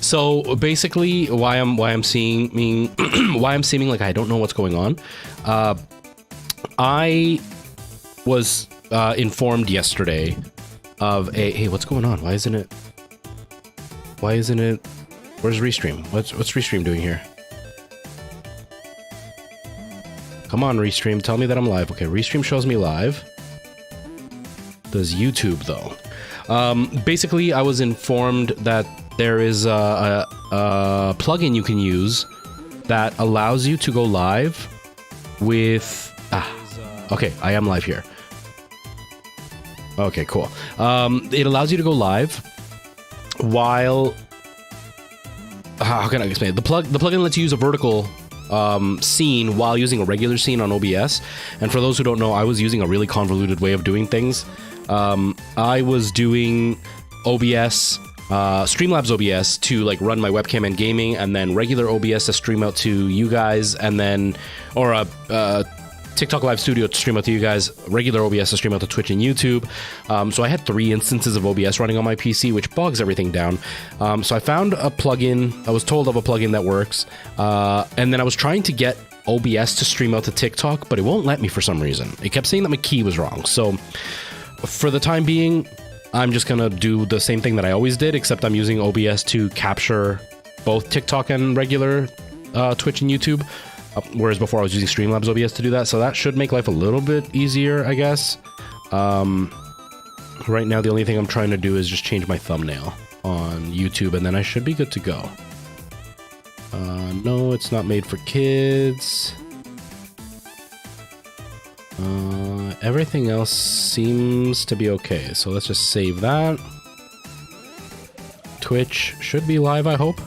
So basically, why I'm seeming like I don't know what's going on. I was informed yesterday of a hey, what's going on? Why isn't it? Where's Restream? What's Restream doing here? Come on, Restream, tell me that I'm live. Okay, Restream shows me live. Does YouTube though? Basically, I was informed that there is a plugin you can use that allows you to go live with... okay, I am live here. Okay, cool. It allows you to go live while... how can I explain it? The plugin lets you use a vertical scene while using a regular scene on OBS. And for those who don't know, I was using a really convoluted way of doing things. I was doing OBS... Streamlabs OBS to like run my webcam and gaming, and then regular OBS to stream out to you guys, and then or a TikTok Live Studio to stream out to you guys, regular OBS to stream out to Twitch and YouTube. So I had 3 instances of OBS running on my PC, which bogs everything down. So I found a plugin. I was told of a plugin that works, and then I was trying to get OBS to stream out to TikTok, but it won't let me for some reason. It kept saying that my key was wrong. So for the time being, I'm just gonna do the same thing that I always did, except I'm using OBS to capture both TikTok and regular Twitch and YouTube, whereas before I was using Streamlabs OBS to do that, so that should make life a little bit easier, I guess. Right now, the only thing I'm trying to do is just change my thumbnail on YouTube, and then I should be good to go. No, it's not made for kids. Everything else seems to be okay, so let's just save that. Twitch should be live, I hope.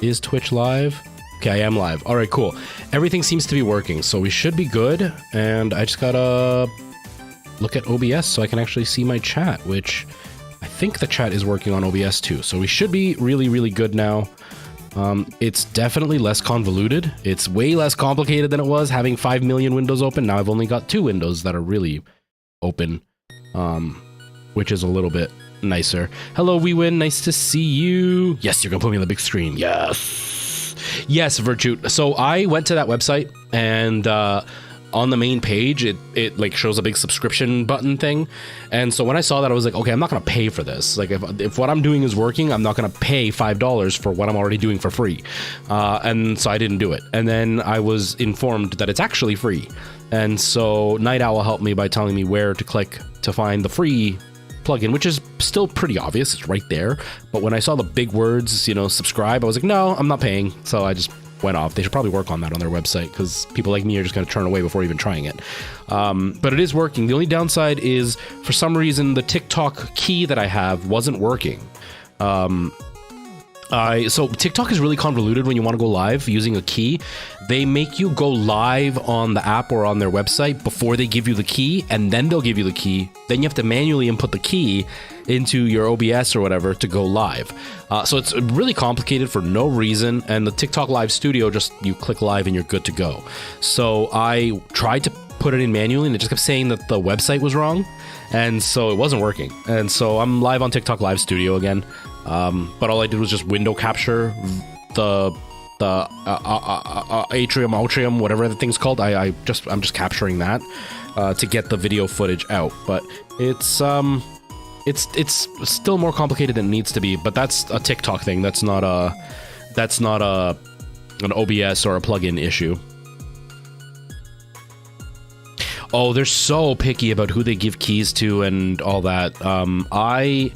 Is Twitch live? Okay, I am live. All right, cool. Everything seems to be working, so we should be good, and I just gotta look at OBS so I can actually see my chat, which I think the chat is working on OBS too, so we should be really, really good now. It's definitely less convoluted. It's way less complicated than it was having 5 million windows open. Now I've only got 2 windows that are really open, which is a little bit nicer. Hello, WeWin. Nice to see you. Yes, you're gonna put me on the big screen. Yes. Yes, Virtue. So I went to that website, and on the main page, it like shows a big subscription button thing. And so when I saw that, I was like, okay, I'm not going to pay for this. Like if what I'm doing is working, I'm not going to pay $5 for what I'm already doing for free. And so I didn't do it. And then I was informed that it's actually free. And so Night Owl helped me by telling me where to click to find the free plugin, which is still pretty obvious. It's right there. But when I saw the big words, you know, subscribe, I was like, no, I'm not paying. So I just went off. They should probably work on that on their website, because people like me are just going to turn away before even trying it. But it is working. The only downside is, for some reason, the TikTok key that I have wasn't working. So TikTok is really convoluted when you want to go live using a key. They make you go live on the app or on their website before they give you the key, and then they'll give you the key. Then you have to manually input the key into your OBS or whatever to go live. So it's really complicated for no reason, and the TikTok Live Studio, just you click live and you're good to go. So I tried to put it in manually, and it just kept saying that the website was wrong, and so it wasn't working. And so I'm live on TikTok Live Studio again, but all I did was just window capture the atrium, whatever the thing's called. I'm just capturing that to get the video footage out, but it's still more complicated than it needs to be. But that's a TikTok thing. That's not an OBS or a plugin issue. Oh, they're so picky about who they give keys to and all that. I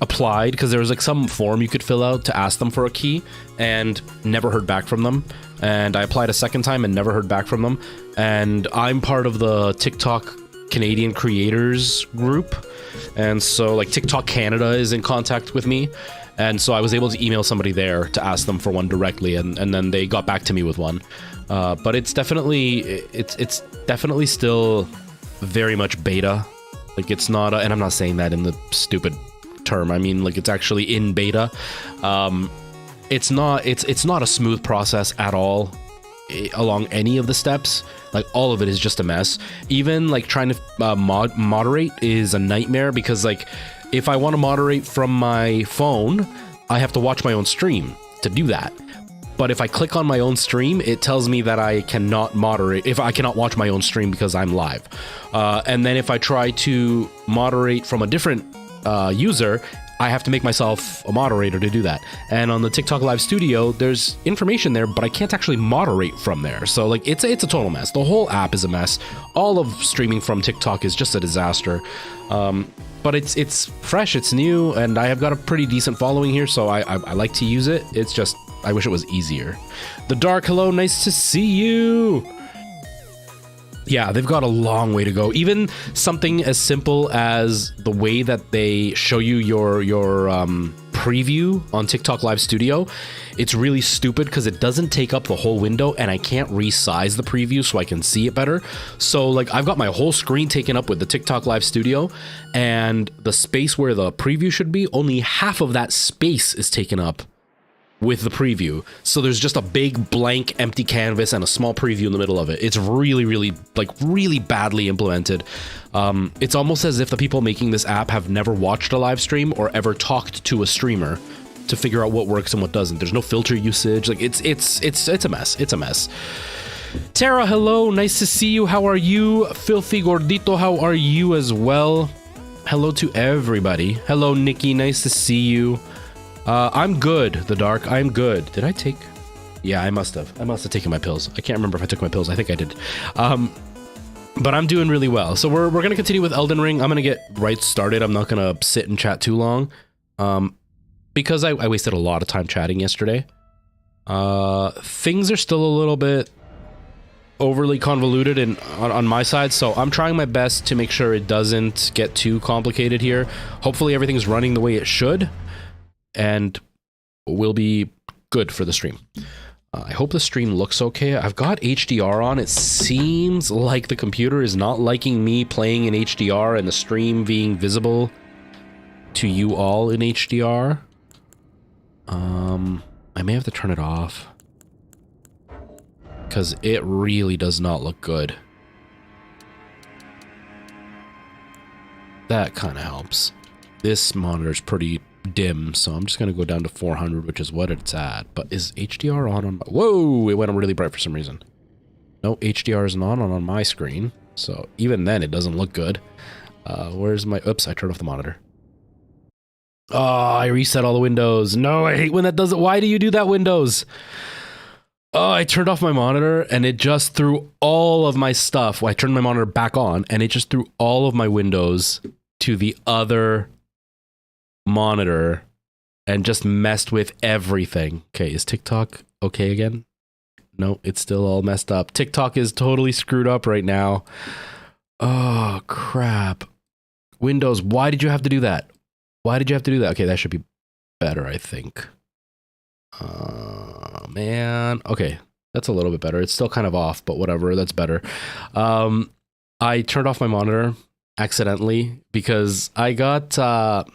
applied because there was like some form you could fill out to ask them for a key, and never heard back from them. And I applied a second time and never heard back from them. And I'm part of the TikTok Canadian creators group, and so like TikTok Canada is in contact with me, and so I was able to email somebody there to ask them for one directly, and then they got back to me with one. But it's definitely still very much beta. Like it's not and I'm not saying that in the stupid term. I mean, like, it's actually in beta. It's not a smooth process at all along any of the steps. Like, all of it is just a mess. Even like trying to moderate is a nightmare, because like if I want to moderate from my phone, I have to watch my own stream to do that. But if I click on my own stream, it tells me that I cannot moderate, if I cannot watch my own stream because I'm live. And then if I try to moderate from a different user, I have to make myself a moderator to do that. And on the TikTok Live Studio, there's information there, but I can't actually moderate from there. So like it's a total mess. The whole app is a mess. All of streaming from TikTok is just a disaster. But it's fresh, it's new, and I have got a pretty decent following here, so I like to use it. It's just, I wish it was easier. The Dark, hello, nice to see you. Yeah, they've got a long way to go. Even something as simple as the way that they show you your preview on TikTok Live Studio, it's really stupid because it doesn't take up the whole window, and I can't resize the preview so I can see it better. So like I've got my whole screen taken up with the TikTok Live Studio, and the space where the preview should be, only half of that space is taken up with the preview. So there's just a big blank empty canvas and a small preview in the middle of it. It's really badly implemented. It's almost as if the people making this app have never watched a live stream or ever talked to a streamer to figure out what works and what doesn't. There's no filter usage. Like it's a mess. It's a mess. Tara, hello, nice to see you. How are you? Filthy Gordito, how are you as well? Hello to everybody. Hello, Nikki, nice to see you. I'm good, The Dark. I'm good. Did I take? Yeah, I must have. I must have taken my pills. I can't remember if I took my pills. I think I did. But I'm doing really well. So we're going to continue with Elden Ring. I'm going to get right started. I'm not going to sit and chat too long. Because I wasted a lot of time chatting yesterday. Things are still a little bit overly convoluted on my side, so I'm trying my best to make sure it doesn't get too complicated here. Hopefully everything's running the way it should, and will be good for the stream. I hope the stream looks okay. I've got HDR on. It seems like the computer is not liking me playing in HDR and the stream being visible to you all in HDR. I may have to turn it off because it really does not look good. That kind of helps. This monitor's pretty dim, so I'm just gonna go down to 400, which is what it's at. But is HDR on my... Whoa, it went really bright for some reason. No, HDR is not on my screen, so even then it doesn't look good. Where's my... Oops, I turned off the monitor. Oh, I reset all the windows. No, I hate when that does it. Why do you do that, Windows? Oh, I turned off my monitor and it just threw all of my stuff. Well, I turned my monitor back on and it just threw all of my windows to the other monitor and just messed with everything. Okay, is TikTok okay again? No, it's still all messed up. TikTok is totally screwed up right now. Oh, crap. Windows, why did you have to do that? Why did you have to do that? Okay, that should be better, I think. Man. Okay, that's a little bit better. It's still kind of off, but whatever, that's better. I turned off my monitor accidentally because I got the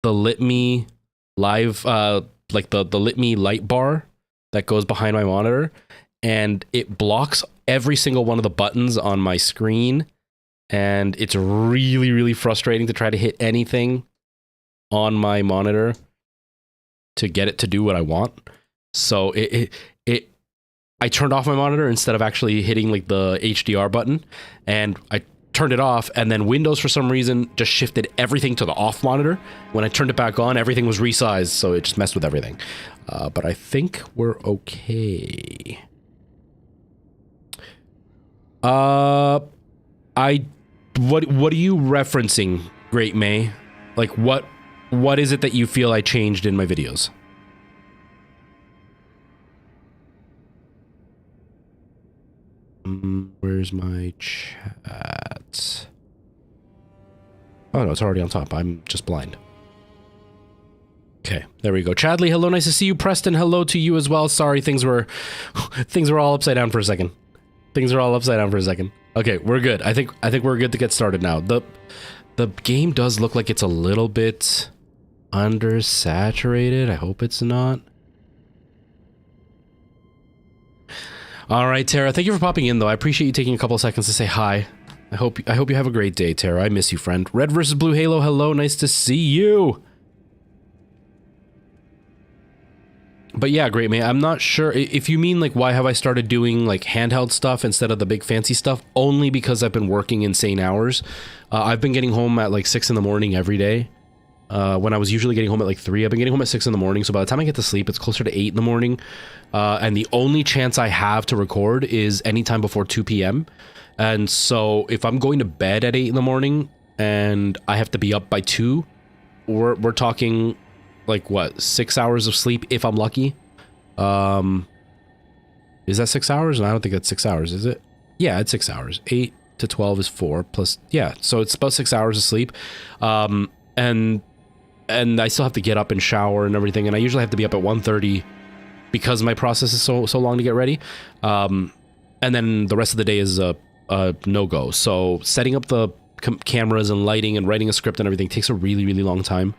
Litme live, like the Litme light bar that goes behind my monitor, and it blocks every single one of the buttons on my screen, and it's really, really frustrating to try to hit anything on my monitor to get it to do what I want. So I turned off my monitor instead of actually hitting like the HDR button, and I turned it off, and then Windows for some reason just shifted everything to the off monitor. When I turned it back on, everything was resized, so it just messed with everything. But I think we're okay. What are you referencing, Great May? Like what is it that you feel I changed in my videos? Where's my chat? Oh no, it's already on top. I'm just blind. Okay, there we go. Chadley, hello, nice to see you. Preston, hello to you as well. Sorry, things were all upside down for a second. Things are all upside down for a second. Okay, we're good. I think we're good to get started now. The game does look like it's a little bit undersaturated. I hope it's not. All right, Tara, thank you for popping in, though. I appreciate you taking a couple of seconds to say hi. I hope you have a great day, Tara. I miss you, friend. Red versus Blue Halo, hello, nice to see you. But yeah, great, man. I'm not sure if you mean like why have I started doing like handheld stuff instead of the big fancy stuff? Only because I've been working insane hours. I've been getting home at like 6 in the morning every day. When I was usually getting home at like 3, I've been getting home at 6 in the morning. So by the time I get to sleep, it's closer to 8 in the morning. And the only chance I have to record is anytime before 2 p.m. And so if I'm going to bed at 8 in the morning and I have to be up by 2, we're talking like what, 6 hours of sleep if I'm lucky. Is that 6 hours? No, I don't think that's 6 hours, is it? Yeah, it's 6 hours. 8 to 12 is 4 plus, yeah, so it's about 6 hours of sleep. And I still have to get up and shower and everything, and I usually have to be up at 1:30 because my process is so long to get ready. And then the rest of the day is a no-go. So setting up the cameras and lighting and writing a script and everything takes a really, really long time.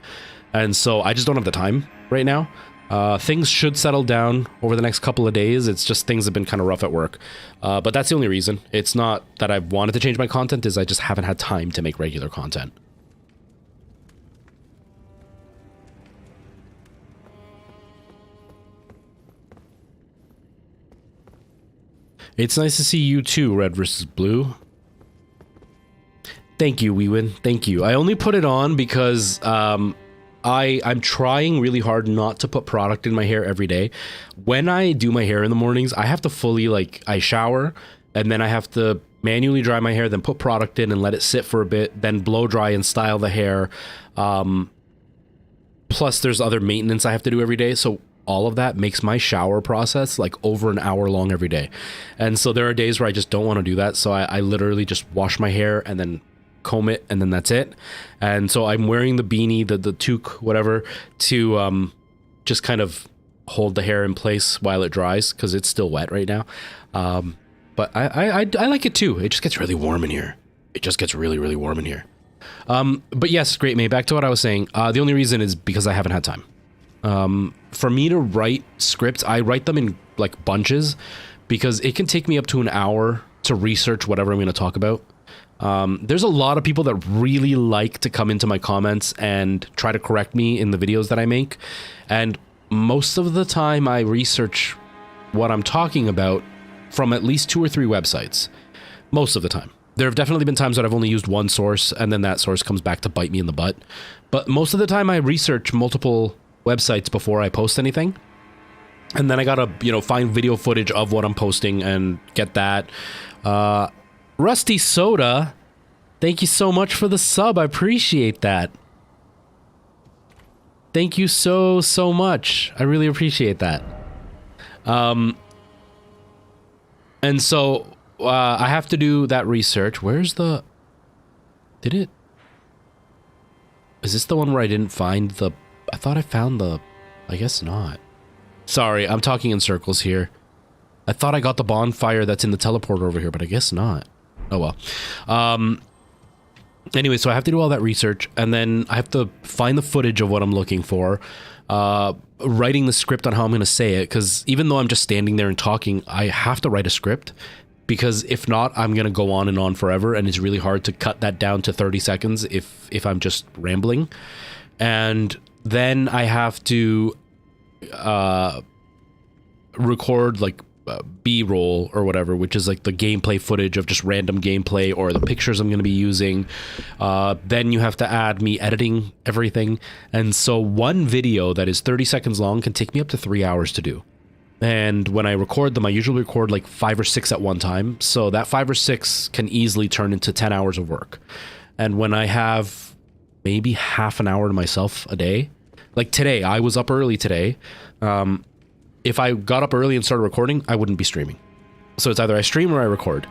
And so I just don't have the time right now. Things should settle down over the next couple of days. It's just things have been kind of rough at work. But that's the only reason. It's not that I wanted to change my content, is I just haven't had time to make regular content. It's nice to see you too, Red versus Blue. Thank you, Weewin. Thank you. I only put it on because I'm trying really hard not to put product in my hair every day. When I do my hair in the mornings, I have to fully, like, I shower, and then I have to manually dry my hair, then put product in and let it sit for a bit, then blow dry and style the hair. Plus, there's other maintenance I have to do every day, so all of that makes my shower process like over an hour long every day. And so there are days where I just don't want to do that, so I literally just wash my hair and then comb it, and then that's it. And so I'm wearing the beanie, the toque, whatever, to just kind of hold the hair in place while it dries, because it's still wet right now. But I like it too. It just gets really warm in here. It just gets really, really warm in here. But yes, great, mate. Back to what I was saying. The only reason is because I haven't had time. For me to write scripts, I write them in like bunches, because it can take me up to an hour to research whatever I'm going to talk about. There's a lot of people that really like to come into my comments and try to correct me in the videos that I make. And most of the time I research what I'm talking about from at least 2 or 3 websites. Most of the time. There have definitely been times that I've only used one source and then that source comes back to bite me in the butt. But most of the time I research multiple websites before I post anything. And then I gotta, find video footage of what I'm posting and get that. Rusty Soda, thank you so much for the sub. I appreciate that. Thank you so much. I really appreciate that. And so I have to do that research. Where's the... Is this the one where I didn't find the... I thought I found the... I guess not. Sorry, I'm talking in circles here. I thought I got the bonfire that's in the teleporter over here, but I guess not. Oh well. Anyway, so I have to do all that research, and then I have to find the footage of what I'm looking for, writing the script on how I'm going to say it, because even though I'm just standing there and talking, I have to write a script, because if not, I'm going to go on and on forever, and it's really hard to cut that down to 30 seconds if I'm just rambling. And then I have to record, like, B-roll or whatever, which is like the gameplay footage of just random gameplay or the pictures I'm going to be using. Then you have to add me editing everything. And so one video that is 30 seconds long can take me up to 3 hours to do. And when I record them, I usually record like 5 or 6 at one time. So that 5 or 6 can easily turn into 10 hours of work. And when I have maybe half an hour to myself a day, like today, I was up early today. If I got up early and started recording, I wouldn't be streaming. So it's either I stream or I record.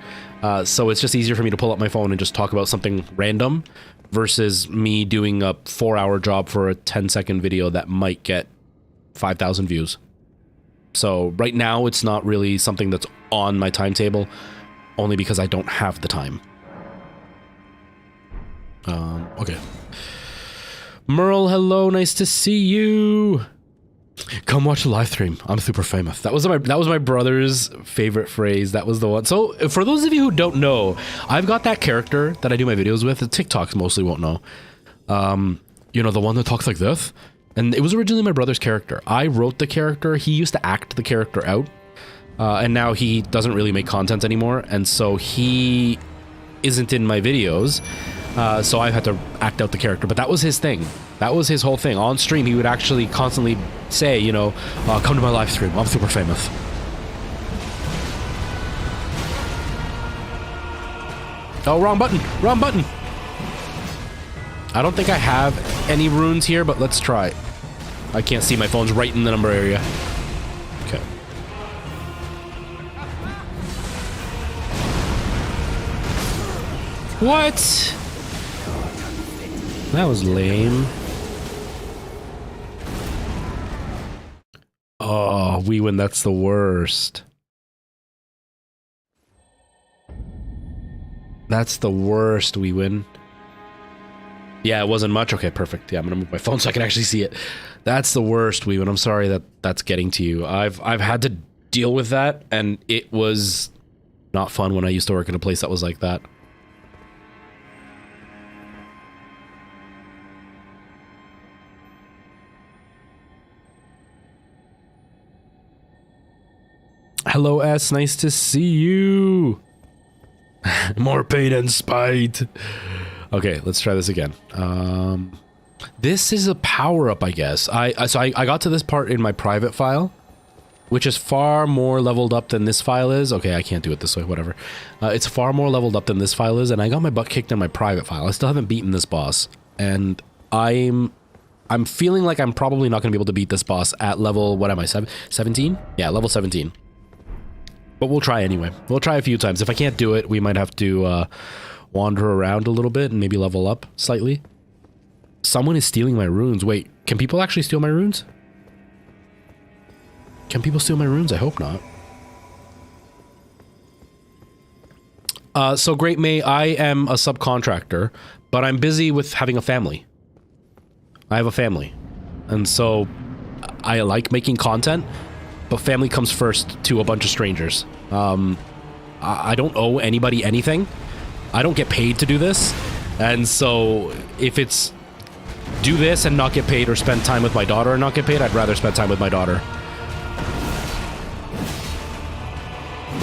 So it's just easier for me to pull up my phone and just talk about something random versus me doing a 4-hour job for a 10-second video that might get 5,000 views. So right now it's not really something that's on my timetable, only because I don't have the time. Okay. Merle, hello, nice to see you. Come watch the live stream. I'm super famous. That was my brother's favorite phrase. That was the one. So for those of you who don't know, I've got that character that I do my videos with. The TikToks mostly won't know. You know, the one that talks like this. And it was originally my brother's character. I wrote the character. He used to act the character out. And now he doesn't really make content anymore. And so he isn't in my videos. So I've had to act out the character. But that was his thing. That was his whole thing. On stream, he would actually constantly say, you know, come to my live stream. I'm super famous. Oh, wrong button. Wrong button. I don't think I have any runes here, but let's try. I can't see. My phone's right in the number area. Okay. What? That was lame. Oh, we win. That's the worst. That's the worst, we win. Yeah, it wasn't much. Okay, perfect. Yeah, I'm gonna move my phone so I can actually see it. That's the worst, Weewin. I'm sorry that that's getting to you. I've had to deal with that, and it was not fun when I used to work in a place that was like that. Hello, S. Nice to see you. More pain and spite. Okay, let's try this again. This is a power-up, I guess. So I got to this part in my private file, which is far more leveled up than this file is. Okay, I can't do it this way, whatever. It's far more leveled up than this file is, and I got my butt kicked in my private file. I still haven't beaten this boss, and I'm feeling like I'm probably not going to be able to beat this boss at level, what am I, 17? Yeah, level 17. But we'll try anyway. We'll try a few times. If I can't do it, we might have to wander around a little bit and maybe level up slightly. Someone is stealing my runes. Wait, can people actually steal my runes? Can people steal my runes? I hope not. So Great May, I am a subcontractor, but I'm busy with having a family. I have a family. And so I like making content, but family comes first to a bunch of strangers. I don't owe anybody anything. I don't get paid to do this. And so if it's do this and not get paid, or spend time with my daughter and not get paid, I'd rather spend time with my daughter.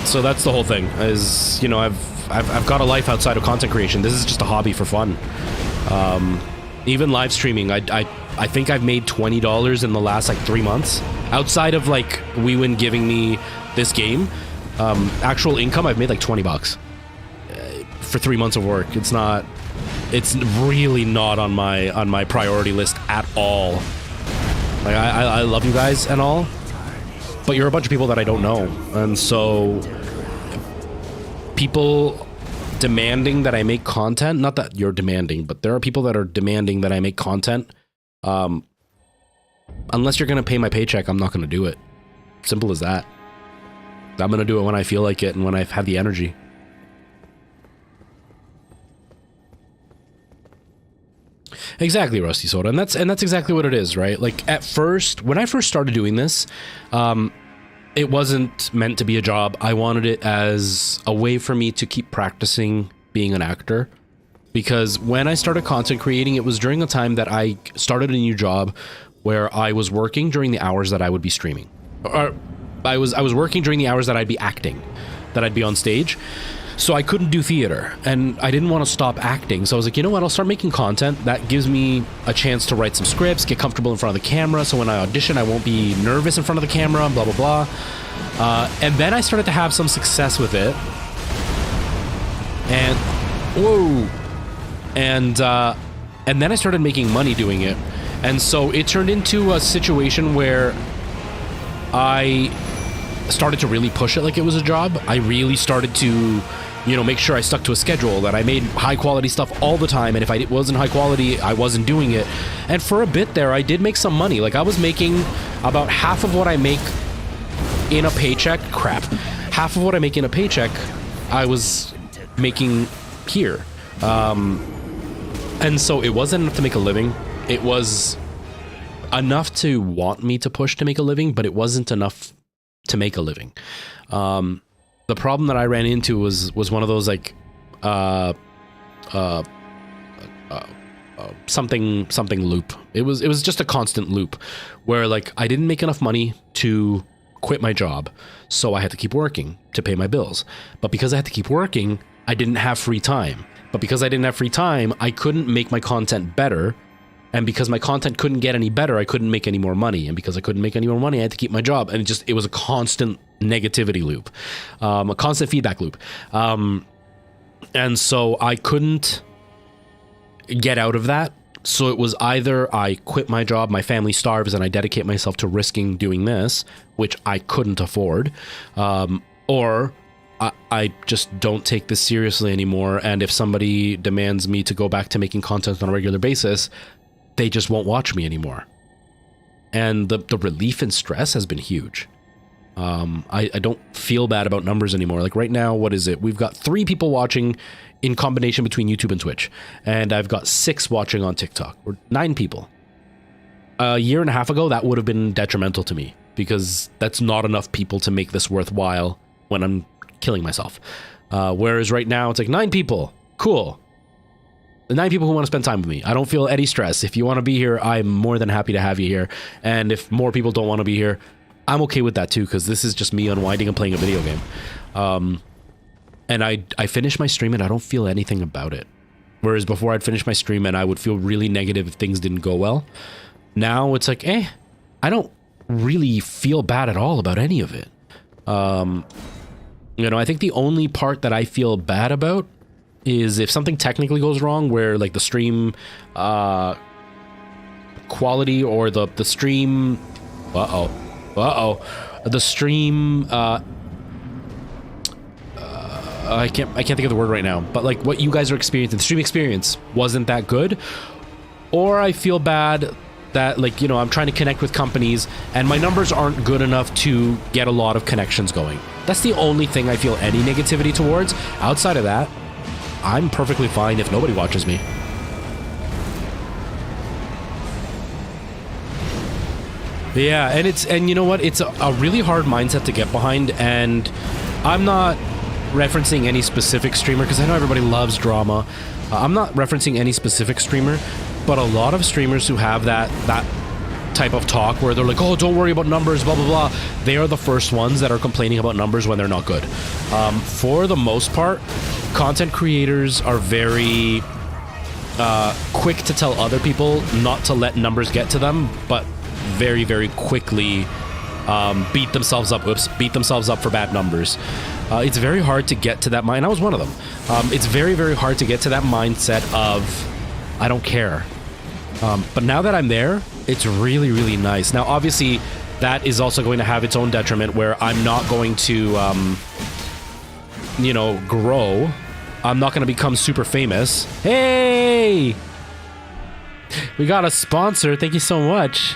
So that's the whole thing, is, you know, I've got a life outside of content creation. This is just a hobby for fun. Even live streaming, I think I've made $20 in the last like 3 months. Outside of like WeWin giving me this game, actual income, I've made like 20 bucks for 3 months of work. It's really not on my priority list at all. Like I love you guys and all, but you're a bunch of people that I don't know, and so people demanding that I make content, not that you're demanding, but there are people that are demanding that I make content. Unless you're gonna pay my paycheck, I'm not gonna do it. Simple as that. I'm gonna do it when I feel like it and when I have the energy. Exactly, Rusty Soda, and that's exactly what it is, right? Like at first, when I first started doing this, it wasn't meant to be a job. I wanted it as a way for me to keep practicing being an actor. Because when I started content creating, it was during a time that I started a new job where I was working during the hours that I would be streaming. Or I was working during the hours that I'd be acting, that I'd be on stage. So I couldn't do theater, and I didn't want to stop acting. So I was like, you know what, I'll start making content. That gives me a chance to write some scripts, get comfortable in front of the camera, so when I audition, I won't be nervous in front of the camera, blah, blah, blah. And then I started to have some success with it. And, whoa. And then I started making money doing it. And so it turned into a situation where I started to really push it like it was a job. I really started to, you know, make sure I stuck to a schedule, that I made high quality stuff all the time, and if it wasn't high quality, I wasn't doing it. And for a bit there, I did make some money. Like I was making about half of what I make in a paycheck. Crap. Half of what I make in a paycheck, I was making here. And so it wasn't enough to make a living. It was enough to want me to push to make a living, but it wasn't enough to make a living. The problem that I ran into was one of those like something loop. It was just a constant loop where like I didn't make enough money to quit my job, so I had to keep working to pay my bills. But because I had to keep working, I didn't have free time. But because I didn't have free time, I couldn't make my content better. And because my content couldn't get any better, I couldn't make any more money. And because I couldn't make any more money, I had to keep my job. And it was a constant negativity loop, a constant feedback loop. And so I couldn't get out of that. So it was either I quit my job, my family starves, and I dedicate myself to risking doing this, which I couldn't afford, or I just don't take this seriously anymore. And if somebody demands me to go back to making content on a regular basis, they just won't watch me anymore. And the relief and stress has been huge. I don't feel bad about numbers anymore. Like right now, what is it? We've got 3 people watching in combination between YouTube and Twitch. And I've got 6 watching on TikTok. Or 9 people. A year and a half ago, that would have been detrimental to me, because that's not enough people to make this worthwhile when I'm killing myself. Whereas right now, it's like 9 people. Cool. The 9 people who want to spend time with me. I don't feel any stress. If you want to be here, I'm more than happy to have you here. And if more people don't want to be here, I'm okay with that too, because this is just me unwinding and playing a video game. And I finish my stream and I don't feel anything about it. Whereas before I'd finish my stream and I would feel really negative if things didn't go well. Now it's like, I don't really feel bad at all about any of it. You know, I think the only part that I feel bad about is if something technically goes wrong, where like the stream quality or the stream the stream I can't think of the word right now, but like what you guys are experiencing, the stream experience wasn't that good. Or I feel bad that, like, you know, I'm trying to connect with companies and my numbers aren't good enough to get a lot of connections going. That's the only thing I feel any negativity towards. Outside of that, I'm perfectly fine if nobody watches me. Yeah, and you know what? It's a really hard mindset to get behind, and I'm not referencing any specific streamer because I know everybody loves drama. I'm not referencing any specific streamer, but a lot of streamers who have that type of talk where they're like, oh, don't worry about numbers, blah, blah, blah. They are the first ones that are complaining about numbers when they're not good. For the most part, content creators are very quick to tell other people not to let numbers get to them, but very, very quickly beat themselves up for bad numbers. It's very hard to get to that mind. I was one of them. It's very, very hard to get to that mindset of, I don't care. But now that I'm there, it's really, really nice. Now, obviously, that is also going to have its own detriment where I'm not going to, you know, grow. I'm not going to become super famous. Hey! We got a sponsor. Thank you so much.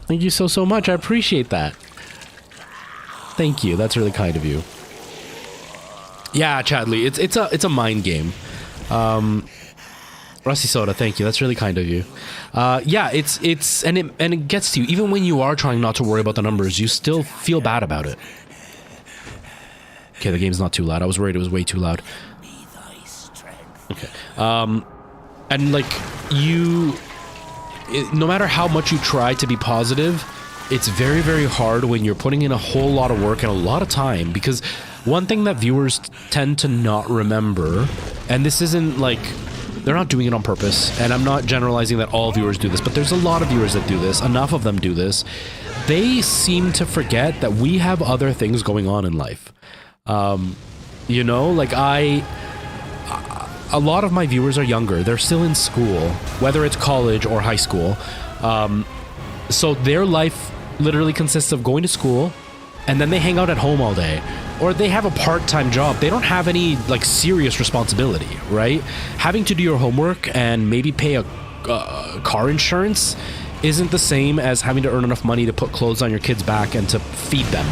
Thank you so much. I appreciate that. Thank you. That's really kind of you. Yeah, Chadley, it's a mind game. Rusty Soda, thank you. That's really kind of you. Yeah, it gets to you. Even when you are trying not to worry about the numbers, you still feel bad about it. Okay, the game's not too loud. I was worried it was way too loud. Okay. And like no matter how much you try to be positive, it's very, very hard when you're putting in a whole lot of work and a lot of time, because one thing that viewers tend to not remember, and this isn't like, they're not doing it on purpose, and I'm not generalizing that all viewers do this, but there's a lot of viewers that do this, enough of them do this, they seem to forget that we have other things going on in life. You know, like a lot of my viewers are younger. They're still in school, whether it's college or high school. So their life literally consists of going to school, and then they hang out at home all day. Or they have a part-time job. They don't have any, like, serious responsibility, right? Having to do your homework and maybe pay a car insurance isn't the same as having to earn enough money to put clothes on your kids' back and to feed them.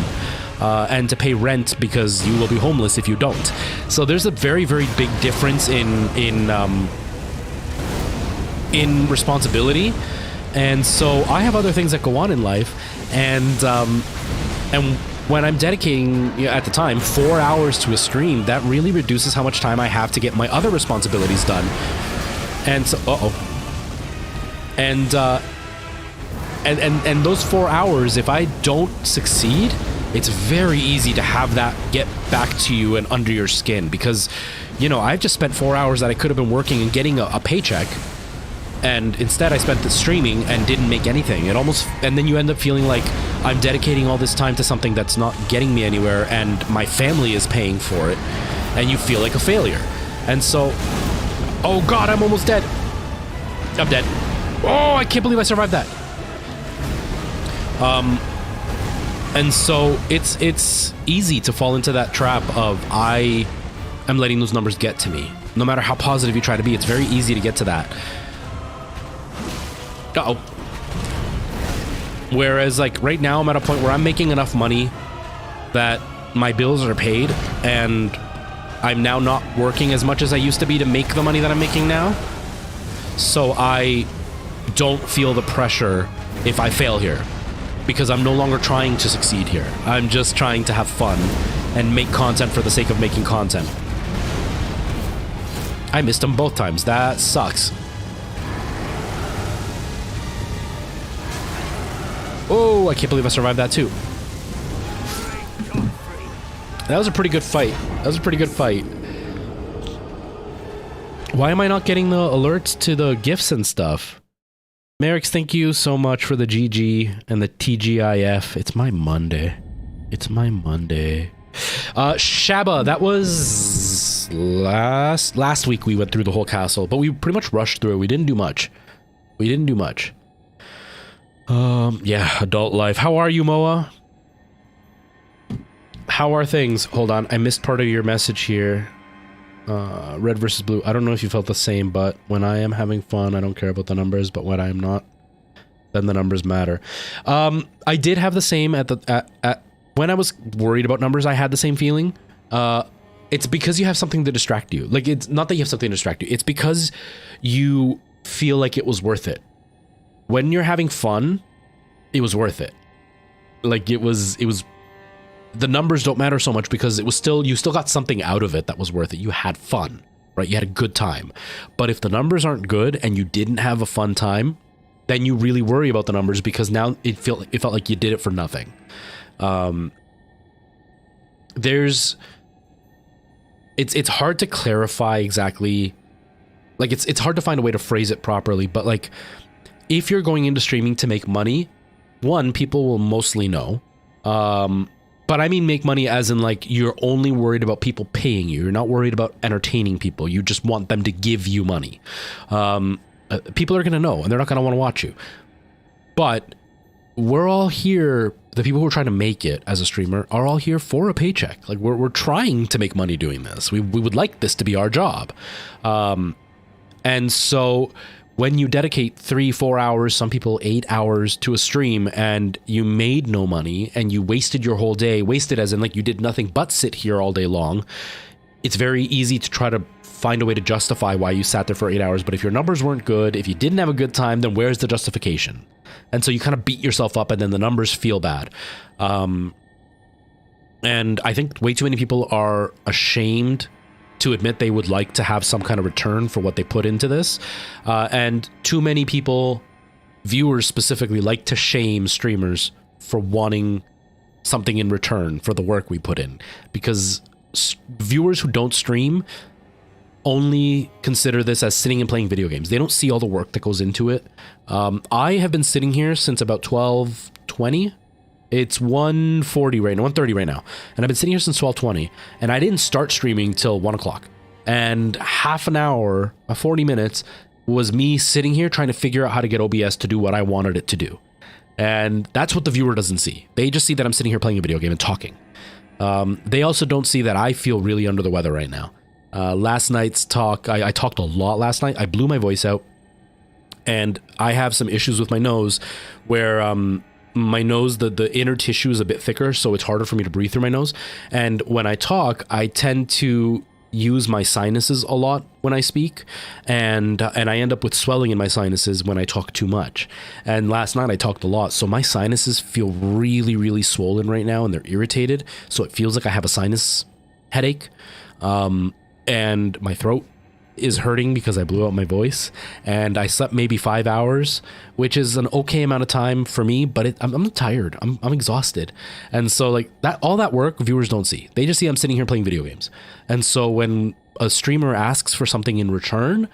And to pay rent because you will be homeless if you don't. So there's a very, very big difference in in responsibility. And so I have other things that go on in life, and when I'm dedicating, at the time, 4 hours to a stream, that really reduces how much time I have to get my other responsibilities done. And so, and those 4 hours, if I don't succeed, it's very easy to have that get back to you and under your skin, because, I've just spent 4 hours that I could have been working and getting a paycheck. And instead I spent the streaming and didn't make anything. And then you end up feeling like I'm dedicating all this time to something that's not getting me anywhere, and my family is paying for it, and you feel like a failure. And so, oh God, I'm almost dead. I'm dead. Oh, I can't believe I survived that. And so it's easy to fall into that trap of I am letting those numbers get to me. No matter how positive you try to be, it's very easy to get to that. Uh-oh. Whereas, like, right now I'm at a point where I'm making enough money that my bills are paid, and I'm now not working as much as I used to be to make the money that I'm making now. So I don't feel the pressure if I fail here, because I'm no longer trying to succeed here. I'm just trying to have fun and make content for the sake of making content. I missed them both times. That sucks. Oh, I can't believe I survived that too. That was a pretty good fight. Why am I not getting the alerts to the gifts and stuff? Merrick's, thank you so much for the GG and the TGIF. It's my Monday. Shaba, that was last week we went through the whole castle, but we pretty much rushed through it. We didn't do much. Yeah, adult life. How are you, Moa? How are things? Hold on, I missed part of your message here. Red versus blue. I don't know if you felt the same, but when I am having fun, I don't care about the numbers, but when I'm not, then the numbers matter. I did have the same at when I was worried about numbers, I had the same feeling. It's because you have something to distract you. Like, it's not that you have something to distract you. It's because you feel like it was worth it. When you're having fun, it was worth it. Like, it was the numbers don't matter so much, because you still got something out of it that was worth it. You had fun, right? You had a good time. But if the numbers aren't good and you didn't have a fun time, then you really worry about the numbers, because now it felt like you did it for nothing. It's hard to clarify exactly, like, it's hard to find a way to phrase it properly, but like, if you're going into streaming to make money, one, people will mostly know. But I mean make money as in, like, you're only worried about people paying you. You're not worried about entertaining people. You just want them to give you money. People are going to know, and they're not going to want to watch you. But we're all here, the people who are trying to make it as a streamer are all here for a paycheck. Like, we're trying to make money doing this. We would like this to be our job. And so when you dedicate 3-4 hours, some people 8 hours to a stream, and you made no money and you wasted your whole day, wasted as in, like, you did nothing but sit here all day long, it's very easy to try to find a way to justify why you sat there for 8 hours. But if your numbers weren't good, if you didn't have a good time, then where's the justification? And so you kind of beat yourself up, and then the numbers feel bad. And I think way too many people are ashamed to admit they would like to have some kind of return for what they put into this. And too many people, viewers specifically, like to shame streamers for wanting something in return for the work we put in. Because viewers who don't stream only consider this as sitting and playing video games. They don't see all the work that goes into it. I have been sitting here since about 12:20. It's 1:40 right now, 1:30 right now. And I've been sitting here since 12:20, and I didn't start streaming till 1 o'clock. And half an hour, 40 minutes, was me sitting here trying to figure out how to get OBS to do what I wanted it to do. And that's what the viewer doesn't see. They just see that I'm sitting here playing a video game and talking. They also don't see that I feel really under the weather right now. Last night's talk, I talked a lot last night. I blew my voice out, and I have some issues with my nose where my nose, the inner tissue is a bit thicker, so it's harder for me to breathe through my nose. And when I talk, I tend to use my sinuses a lot when I speak, and I end up with swelling in my sinuses when I talk too much. And last night I talked a lot, so my sinuses feel really, really swollen right now, and they're irritated. So it feels like I have a sinus headache, and my throat is hurting because I blew out my voice, and I slept maybe 5 hours, which is an okay amount of time for me, but I'm tired. I'm exhausted. And so like that, all that work viewers don't see. They just see I'm sitting here playing video games. And so when a streamer asks for something in return,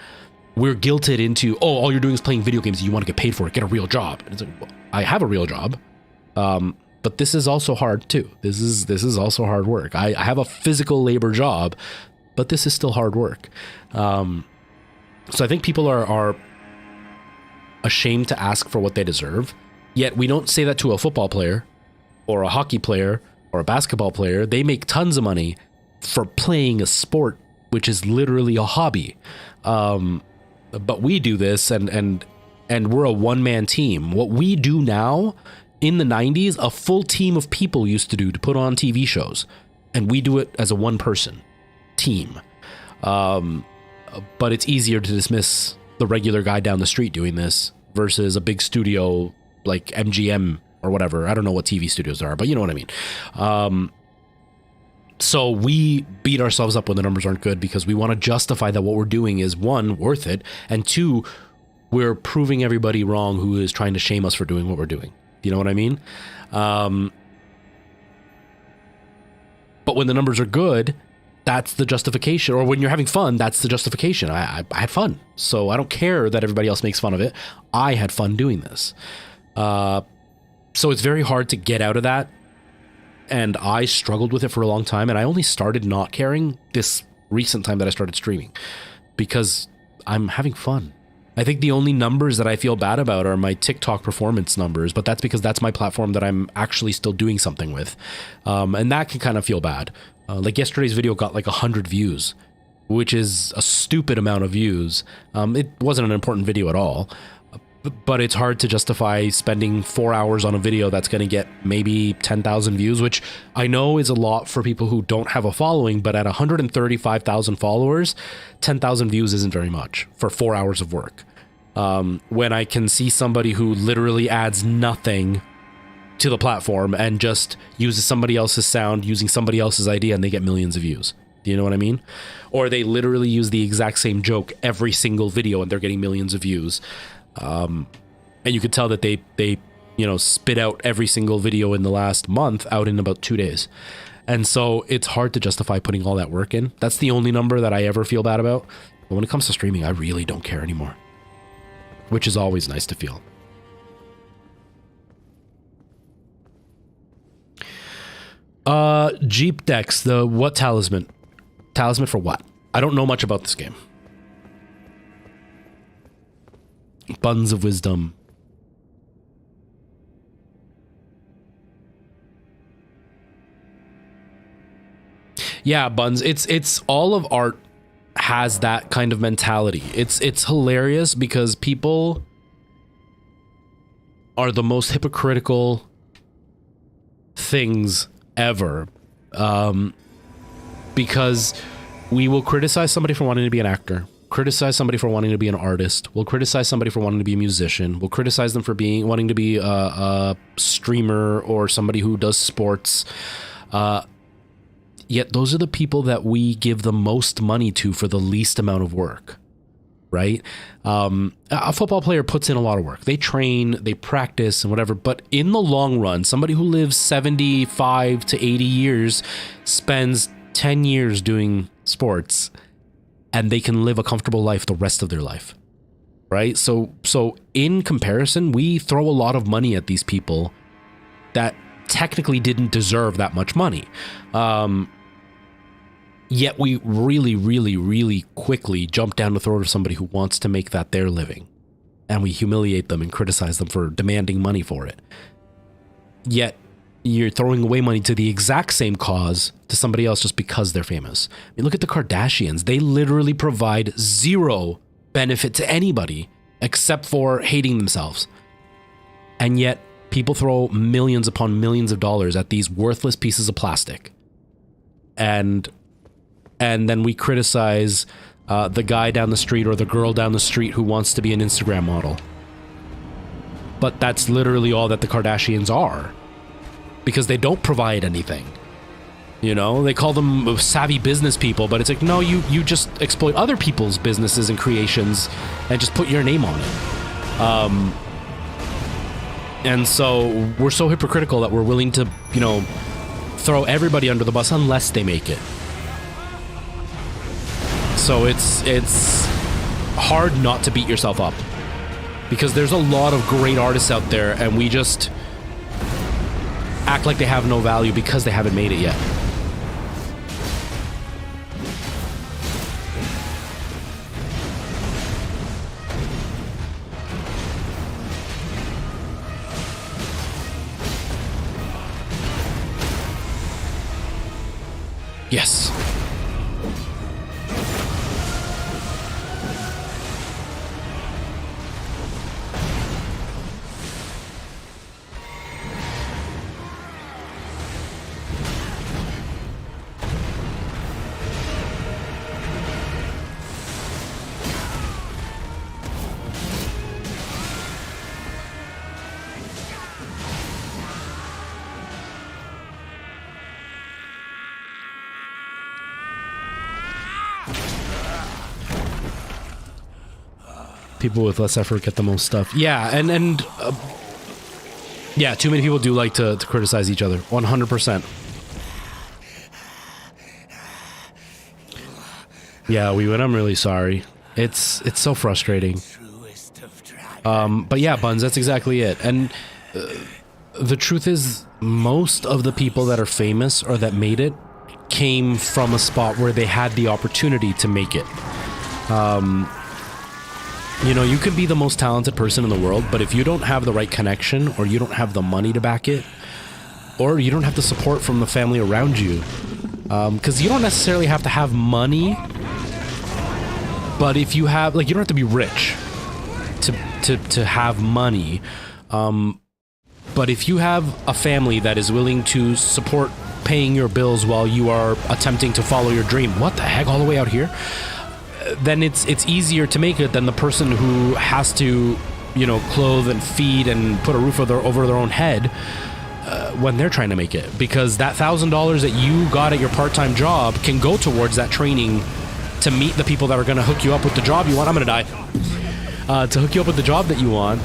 we're guilted into, oh, all you're doing is playing video games. You want to get paid for it. Get a real job. And it's like, well, I have a real job. But this is also hard too. This is also hard work. I have a physical labor job, but this is still hard work. So I think people are ashamed to ask for what they deserve, yet we don't say that to a football player or a hockey player or a basketball player. They make tons of money for playing a sport, which is literally a hobby. But we do this, and we're a one-man team. What we do now, in the 90s, a full team of people used to do to put on TV shows, and we do it as a one-person team. But it's easier to dismiss the regular guy down the street doing this versus a big studio like MGM or whatever. I don't know what TV studios there are, but you know what I mean. So we beat ourselves up when the numbers aren't good because we want to justify that what we're doing is, one, worth it, and two, we're proving everybody wrong who is trying to shame us for doing what we're doing. You know what I mean? But when the numbers are good, that's the justification. Or when you're having fun, that's the justification. I had fun, so I don't care that everybody else makes fun of it. I had fun doing this. So it's very hard to get out of that. And I struggled with it for a long time. And I only started not caring this recent time that I started streaming because I'm having fun. I think the only numbers that I feel bad about are my TikTok performance numbers, but that's because that's my platform that I'm actually still doing something with. And that can kind of feel bad. Like yesterday's video got like 100 views, which is a stupid amount of views. It wasn't an important video at all, but it's hard to justify spending 4 hours on a video that's going to get maybe 10,000 views, which I know is a lot for people who don't have a following, but at 135,000 followers, 10,000 views isn't very much for 4 hours of work. When I can see somebody who literally adds nothing to the platform and just uses somebody else's sound, using somebody else's idea, and they get millions of views. Do you know what I mean? Or they literally use the exact same joke every single video and they're getting millions of views. And you could tell that they spit out every single video in the last month out in about 2 days. And so it's hard to justify putting all that work in. That's the only number that I ever feel bad about. But when it comes to streaming, I really don't care anymore, which is always nice to feel. Jeep Dex, the what talisman? Talisman for what? I don't know much about this game. Buns of Wisdom. Yeah, Buns. It's all of art has that kind of mentality. It's hilarious because people are the most hypocritical things ever. Because we will criticize somebody for wanting to be an actor, criticize somebody for wanting to be an artist, we'll criticize somebody for wanting to be a musician, we'll criticize them for wanting to be a streamer or somebody who does sports. Yet those are the people that we give the most money to for the least amount of work, right? A football player puts in a lot of work. They train, they practice and whatever, but in the long run, somebody who lives 75 to 80 years spends 10 years doing sports and they can live a comfortable life the rest of their life, right? So in comparison, we throw a lot of money at these people that technically didn't deserve that much money. Yet we really, really, really quickly jump down the throat of somebody who wants to make that their living. And we humiliate them and criticize them for demanding money for it. Yet you're throwing away money to the exact same cause to somebody else just because they're famous. I mean, look at the Kardashians. They literally provide zero benefit to anybody except for hating themselves. And yet people throw millions upon millions of dollars at these worthless pieces of plastic. And and then we criticize the guy down the street or the girl down the street who wants to be an Instagram model. But that's literally all that the Kardashians are, because they don't provide anything. You know, they call them savvy business people, but it's like, no, you just exploit other people's businesses and creations and just put your name on it. And so we're so hypocritical that we're willing to, you know, throw everybody under the bus unless they make it. So it's hard not to beat yourself up, because there's a lot of great artists out there, and we just act like they have no value because they haven't made it yet. Yes. People with less effort get the most stuff. Yeah, and yeah, too many people do like to criticize each other. 100%. Yeah, we would. I'm really sorry. It's so frustrating. But yeah, Buns, that's exactly it. And the truth is, most of the people that are famous or that made it came from a spot where they had the opportunity to make it. You know, you could be the most talented person in the world, but if you don't have the right connection, or you don't have the money to back it, or you don't have the support from the family around you, because you don't necessarily have to have money, but if you have, like, you don't have to be rich to have money, but if you have a family that is willing to support paying your bills while you are attempting to follow your dream, what the heck, all the way out here? Then it's easier to make it than the person who has to, you know, clothe and feed and put a roof over their own head when they're trying to make it. Because that $1,000 that you got at your part-time job can go towards that training to meet the people that are going to hook you up with the job you want. I'm going to die. To hook you up with the job that you want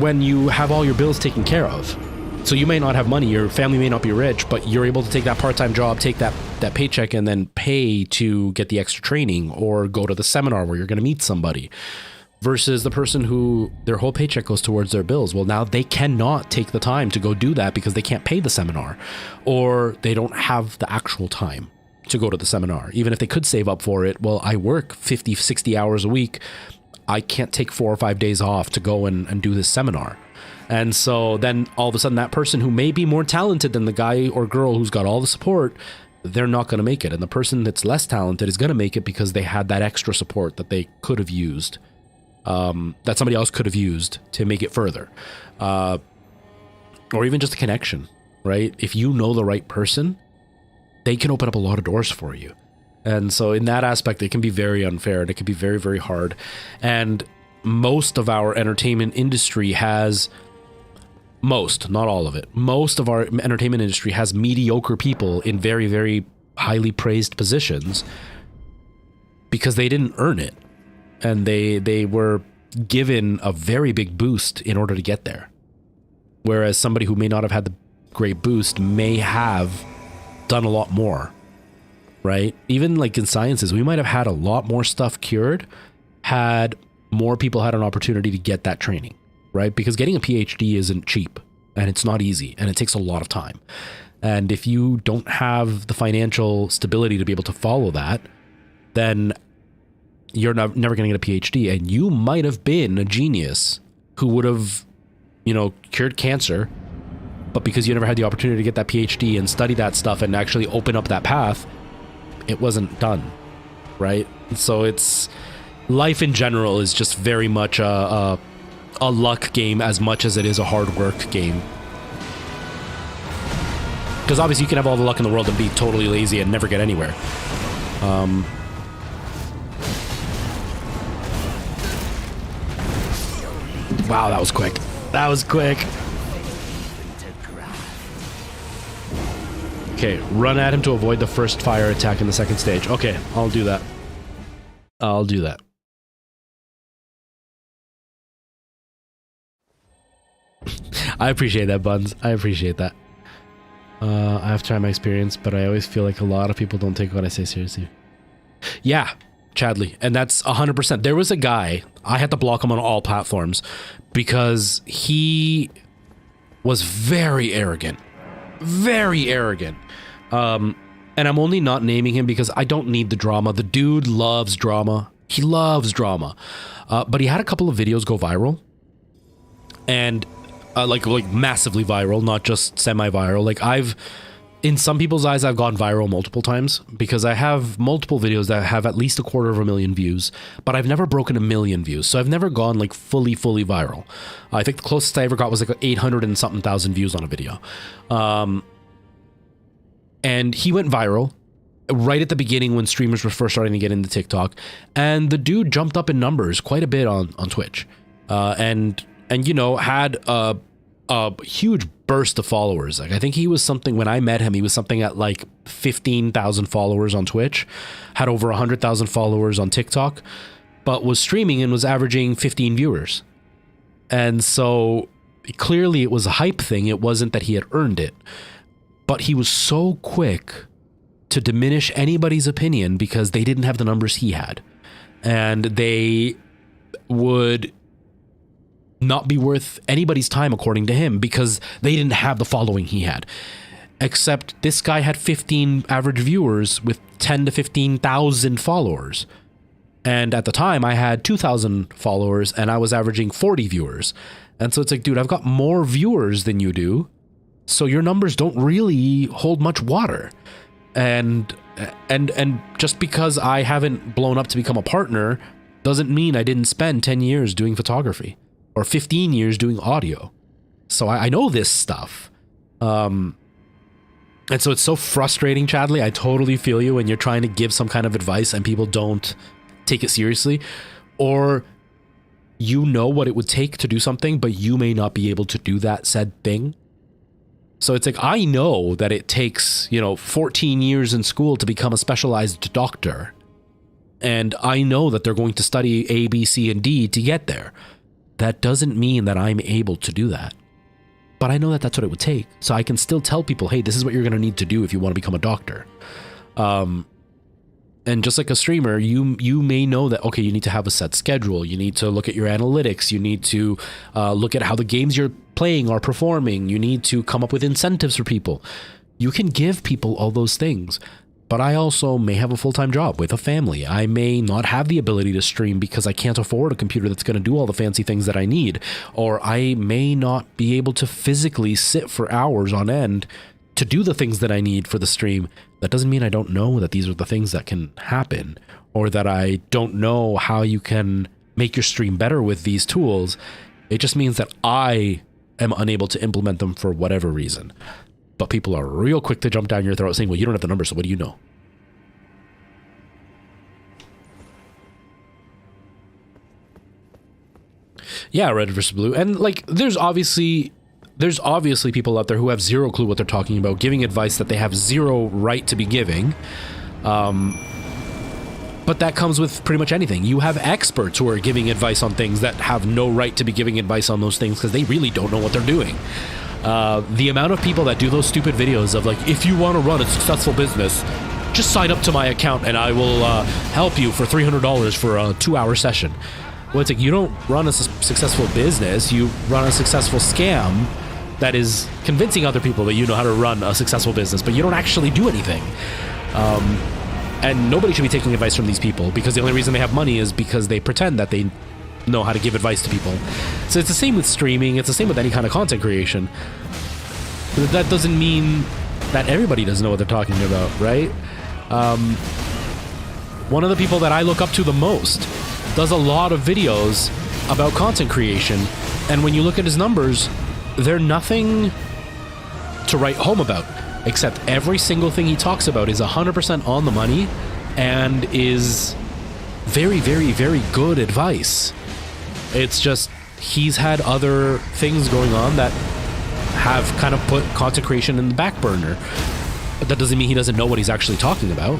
when you have all your bills taken care of. So you may not have money, your family may not be rich, but you're able to take that part-time job, take that paycheck, and then pay to get the extra training or go to the seminar where you're going to meet somebody. Versus the person who their whole paycheck goes towards their bills. Well, now they cannot take the time to go do that because they can't pay the seminar, or they don't have the actual time to go to the seminar. Even if they could save up for it, well, I work 50, 60 hours a week. I can't take 4 or 5 days off to go and do this seminar. And so then all of a sudden that person who may be more talented than the guy or girl who's got all the support, they're not going to make it. And the person that's less talented is going to make it because they had that extra support that they could have used, that somebody else could have used to make it further. Or even just a connection, right? If you know the right person, they can open up a lot of doors for you. And so in that aspect, it can be very unfair and it can be very, very hard. And most of our entertainment industry has... Most, not all of it. Most of our entertainment industry has mediocre people in very, very highly praised positions because they didn't earn it. And they were given a very big boost in order to get there. Whereas somebody who may not have had the great boost may have done a lot more, right? Even like in sciences, we might have had a lot more stuff cured had more people had an opportunity to get that training. Right? Because getting a PhD isn't cheap, and it's not easy, and it takes a lot of time. And if you don't have the financial stability to be able to follow that, then you're never going to get a PhD. And you might have been a genius who would have, you know, cured cancer, but because you never had the opportunity to get that PhD and study that stuff and actually open up that path, it wasn't done. Right? So it's... Life in general is just very much a luck game as much as it is a hard work game. Because obviously you can have all the luck in the world and be totally lazy and never get anywhere. Wow, that was quick. That was quick. Okay, run at him to avoid the first fire attack in the second stage. Okay, I'll do that. I'll do that. I appreciate that, Buns. I appreciate that. I have tried my experience, but I always feel like a lot of people don't take what I say seriously. Yeah, Chadley, and that's 100%. There was a guy, I had to block him on all platforms because he was very arrogant. Very arrogant. And I'm only not naming him because I don't need the drama. The dude loves drama. He loves drama. But he had a couple of videos go viral. And like massively viral, not just semi-viral. Like in some people's eyes, I've gone viral multiple times because I have multiple videos that have at least 250,000 views, but I've never broken 1 million views. So I've never gone like fully viral. I think the closest I ever got was like 800 and something thousand views on a video. And he went viral right at the beginning when streamers were first starting to get into TikTok. And the dude jumped up in numbers quite a bit on Twitch. And you know, had a huge burst of followers. Like I think he was something, when I met him, he was something at like 15,000 followers on Twitch, had over 100,000 followers on TikTok, but was streaming and was averaging 15 viewers. And so clearly it was a hype thing. It wasn't that he had earned it, but he was so quick to diminish anybody's opinion because they didn't have the numbers he had. And they would not be worth anybody's time, according to him, because they didn't have the following he had. Except this guy had 15 average viewers with 10 to 15,000 followers. And at the time I had 2,000 followers and I was averaging 40 viewers. And so it's like, dude, I've got more viewers than you do. So your numbers don't really hold much water. And just because I haven't blown up to become a partner doesn't mean I didn't spend 10 years doing photography. Or 15 years doing audio. So I know this stuff. And so it's so frustrating, Chadley. I totally feel you when you're trying to give some kind of advice and people don't take it seriously. Or you know what it would take to do something, but you may not be able to do that said thing. So it's like, I know that it takes, 14 years in school to become a specialized doctor. And I know that they're going to study A, B, C, and D to get there. That doesn't mean that I'm able to do that. But I know that that's what it would take. So I can still tell people, hey, this is what you're going to need to do if you want to become a doctor. And just like a streamer, you may know that, okay, you need to have a set schedule. You need to look at your analytics. You need to look at how the games you're playing are performing. You need to come up with incentives for people. You can give people all those things. But I also may have a full-time job with a family. I may not have the ability to stream because I can't afford a computer that's going to do all the fancy things that I need. Or I may not be able to physically sit for hours on end to do the things that I need for the stream. That doesn't mean I don't know that these are the things that can happen, or that I don't know how you can make your stream better with these tools. It just means that I am unable to implement them for whatever reason. But people are real quick to jump down your throat saying, well, you don't have the numbers, so what do you know? Yeah, red versus blue. And like, there's obviously people out there who have zero clue what they're talking about, giving advice that they have zero right to be giving. But that comes with pretty much anything. You have experts who are giving advice on things that have no right to be giving advice on those things because they really don't know what they're doing. The amount of people that do those stupid videos of like, if you want to run a successful business, just sign up to my account and I will help you for $300 for a 2-hour session. Well, it's like, you don't run a successful business, you run a successful scam that is convincing other people that you know how to run a successful business, but you don't actually do anything. And nobody should be taking advice from these people because the only reason they have money is because they pretend that they know how to give advice to people. So it's the same with streaming, it's the same with any kind of content creation. But that doesn't mean that everybody doesn't know what they're talking about, right? One of the people that I look up to the most does a lot of videos about content creation, and when you look at his numbers, they're nothing to write home about. except every single thing he talks about is 100% on the money and is very, very, very good advice. It's just he's had other things going on that have kind of put content creation in the back burner. But that doesn't mean he doesn't know what he's actually talking about.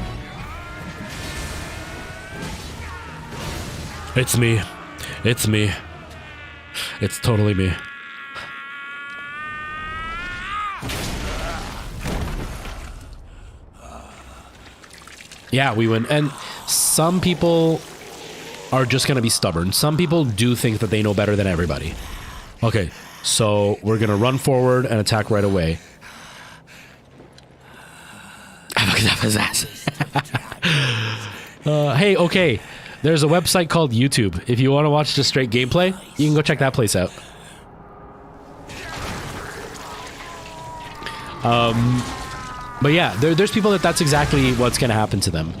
It's me. It's me. It's totally me. Yeah, we win. And some people are just going to be stubborn. Some people do think that they know better than everybody. Okay, so we're going to run forward and attack right away. Hey, okay. There's a website called YouTube. If you want to watch just straight gameplay, you can go check that place out. But yeah, there's people that's exactly what's going to happen to them.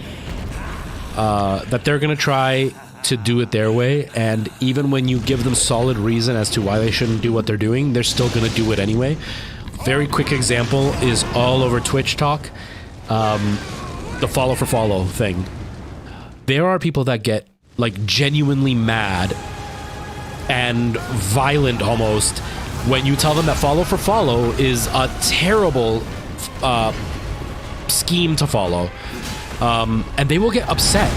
That they're going to try to do it their way, and even when you give them solid reason as to why they shouldn't do what they're doing, they're still going to do it anyway. Very quick example is all over Twitch talk. The follow for follow thing. There are people that get like genuinely mad and violent almost when you tell them that follow for follow is a terrible scheme to follow, and they will get upset.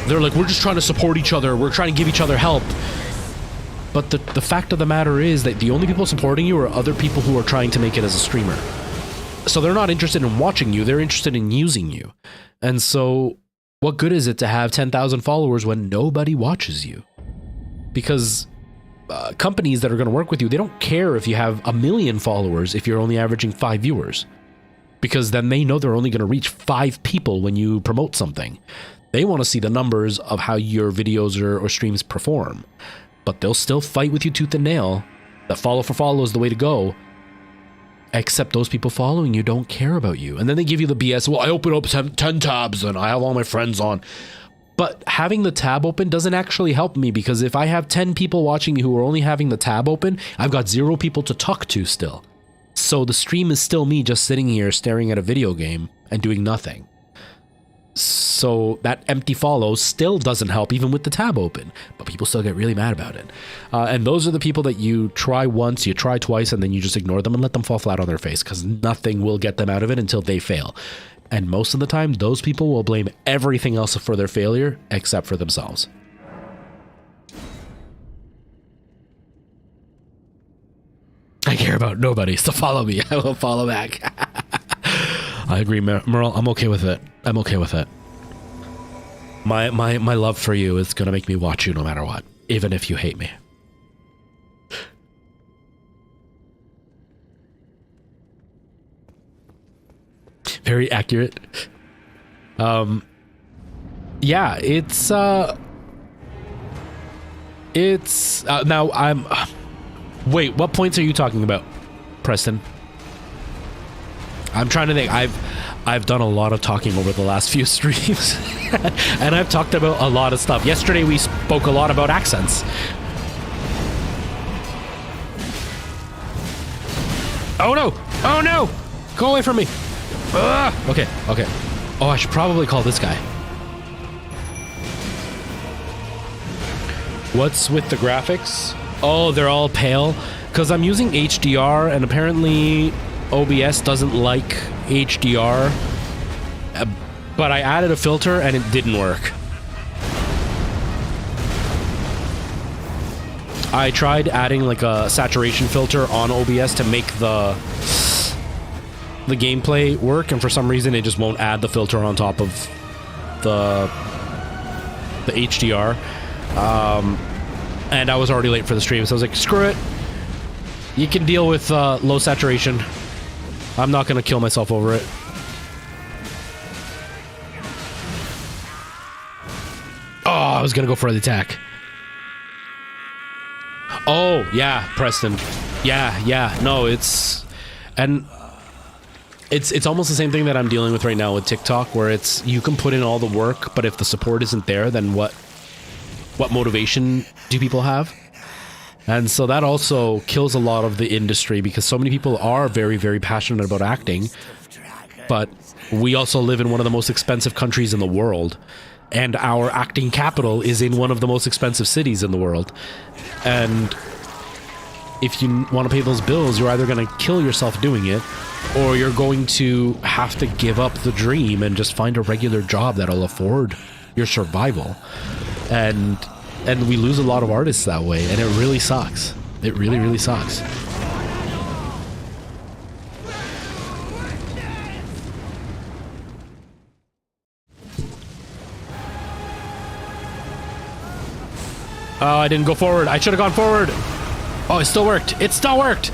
They're like, we're just trying to support each other, we're trying to give each other help. But the fact of the matter is that the only people supporting you are other people who are trying to make it as a streamer. So they're not interested in watching you, they're interested in using you. And so what good is it to have 10,000 followers when nobody watches you? Because companies that are going to work with you, they don't care if you have 1 million followers if you're only averaging 5 viewers. Because then they know they're only going to reach 5 people when you promote something. They want to see the numbers of how your videos or streams perform. But they'll still fight with you tooth and nail that follow for follow is the way to go. Except those people following you don't care about you. And then they give you the BS, well, I open up 10 tabs and I have all my friends on. But having the tab open doesn't actually help me, because if I have 10 people watching me who are only having the tab open, I've got 0 people to talk to still. So the stream is still me just sitting here staring at a video game and doing nothing. So that empty follow still doesn't help even with the tab open, but people still get really mad about it. And those are the people that you try once, you try twice, and then you just ignore them and let them fall flat on their face, because nothing will get them out of it until they fail. And most of the time, those people will blame everything else for their failure except for themselves. I care about nobody, so follow me. I will follow back. I agree, Merle. I'm okay with it. I'm okay with it. My love for you is going to make me watch you no matter what, even if you hate me. Very accurate. Yeah, it's now I'm wait, what points are you talking about, Preston? I'm trying to think. I've done a lot of talking over the last few streams. And I've talked about a lot of stuff. Yesterday we spoke a lot about accents. Oh no! Oh no! Go away from me! Okay, okay. Oh, I should probably call this guy. What's with the graphics? Oh, they're all pale. Because I'm using HDR, and apparently OBS doesn't like HDR. But I added a filter, and it didn't work. I tried adding like a saturation filter on OBS to make the gameplay work, and for some reason it just won't add the filter on top of the HDR. And I was already late for the stream, so I was like, screw it. You can deal with low saturation. I'm not going to kill myself over it. Oh, I was going to go for the attack. Oh, yeah, Preston. Yeah, no, it's... And it's almost the same thing that I'm dealing with right now with TikTok, where it's, you can put in all the work, but if the support isn't there, then what motivation do people have? And so that also kills a lot of the industry because so many people are very, very passionate about acting. But we also live in one of the most expensive countries in the world. And our acting capital is in one of the most expensive cities in the world. And if you want to pay those bills, you're either going to kill yourself doing it, or you're going to have to give up the dream and just find a regular job that'll afford your survival. And we lose a lot of artists that way, and it really sucks. It really, really sucks. Oh, I didn't go forward. I should have gone forward. Oh, it still worked. It still worked.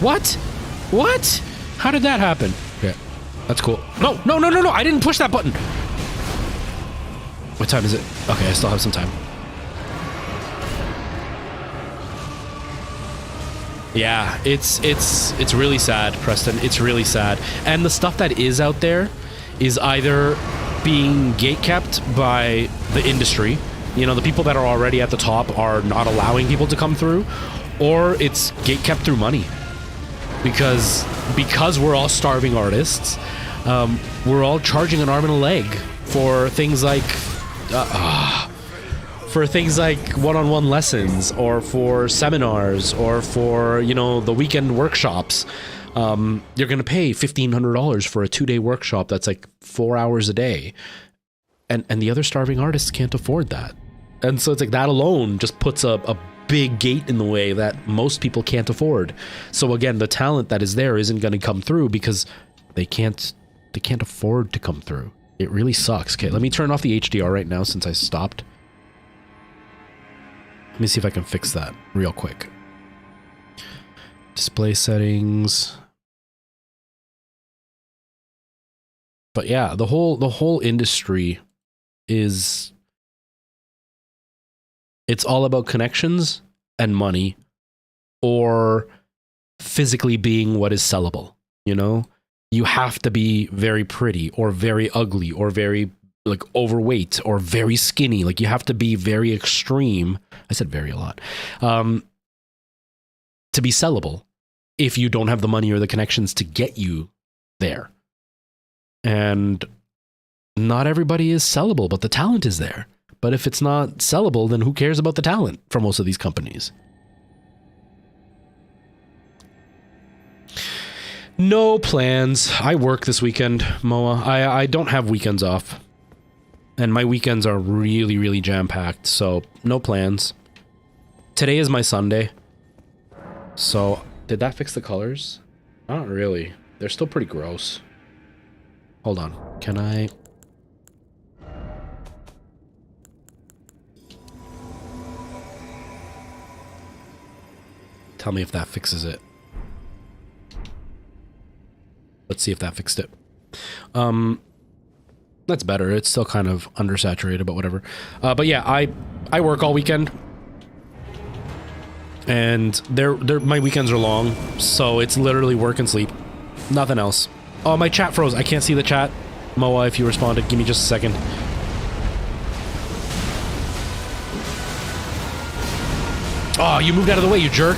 What? What? How did that happen? Okay, that's cool. No, no, no, no, no. I didn't push that button. What time is it? Okay, I still have some time. Yeah, it's really sad, Preston. It's really sad. And the stuff that is out there is either being gatekept by the industry. You know, the people that are already at the top are not allowing people to come through, or it's gatekept through money. Because we're all starving artists, we're all charging an arm and a leg for things like one-on-one lessons, or for seminars, or for, you know, the weekend workshops. You're going to pay $1,500 for a 2-day workshop that's like 4 hours a day. And the other starving artists can't afford that. And so it's like that alone just puts a big gate in the way that most people can't afford. So again, the talent that is there isn't going to come through because they can't afford to come through. It really sucks. Okay, let me turn off the HDR right now since I stopped. Let me see if I can fix that real quick. Display settings. But yeah, the whole industry is, it's all about connections and money, or physically being what is sellable. You know, you have to be very pretty or very ugly or very like overweight or very skinny. Like you have to be very extreme. I said very a lot. To be sellable if you don't have the money or the connections to get you there. And not everybody is sellable, but the talent is there. But if it's not sellable, then who cares about the talent for most of these companies? No plans. I work this weekend, Moa. I don't have weekends off. And my weekends are really, really jam-packed, so no plans. Today is my Sunday. So, did that fix the colors? Not really. They're still pretty gross. Hold on. Can I... Tell me if that fixes it. Let's see if that fixed it. That's better. It's still kind of undersaturated, but whatever. But yeah, I work all weekend. And my weekends are long, so it's literally work and sleep. Nothing else. Oh, my chat froze. I can't see the chat. Moa, if you responded, give me just a second. Oh, you moved out of the way, you jerk.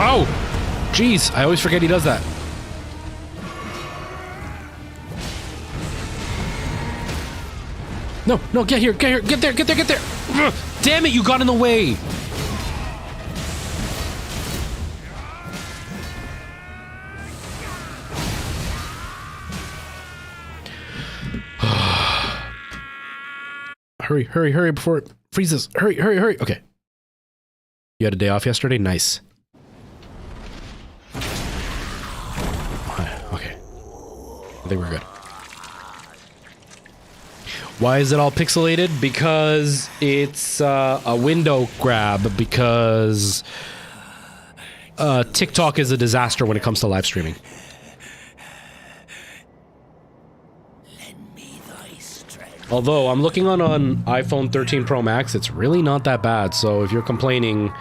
Oh! Jeez, I always forget he does that. No, no, get here, get there, get there, get there! Ugh, damn it, you got in the way! Hurry, hurry, hurry before it freezes. Hurry, hurry, hurry. Okay. You had a day off yesterday? Nice. Okay. I think we're good. Why is it all pixelated? Because it's a window grab, because TikTok is a disaster when it comes to live streaming. Lend me Although I'm looking on iPhone 13 Pro Max, it's really not that bad. So if you're complaining,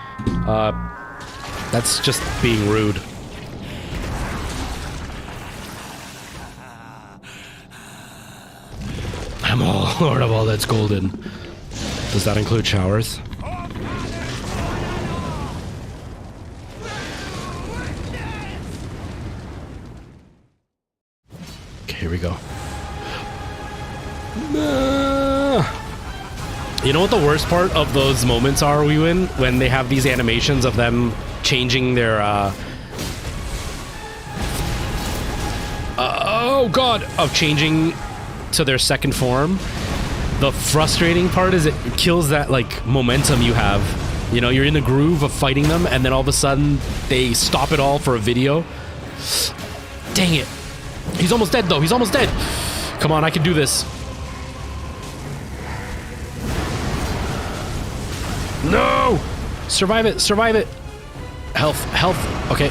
that's just being rude. I'm all Lord of all that's golden. Does that include showers? Okay, here we go. You know what the worst part of those moments are, Wewin? When they have these animations of them changing their, oh god, of changing to their second form. The frustrating part is it kills that, like, momentum you have. You know, you're in the groove of fighting them, and then all of a sudden, they stop it all for a video. Dang it. He's almost dead, though. He's almost dead. Come on, I can do this. No! Survive it, survive it. Health, health. Okay.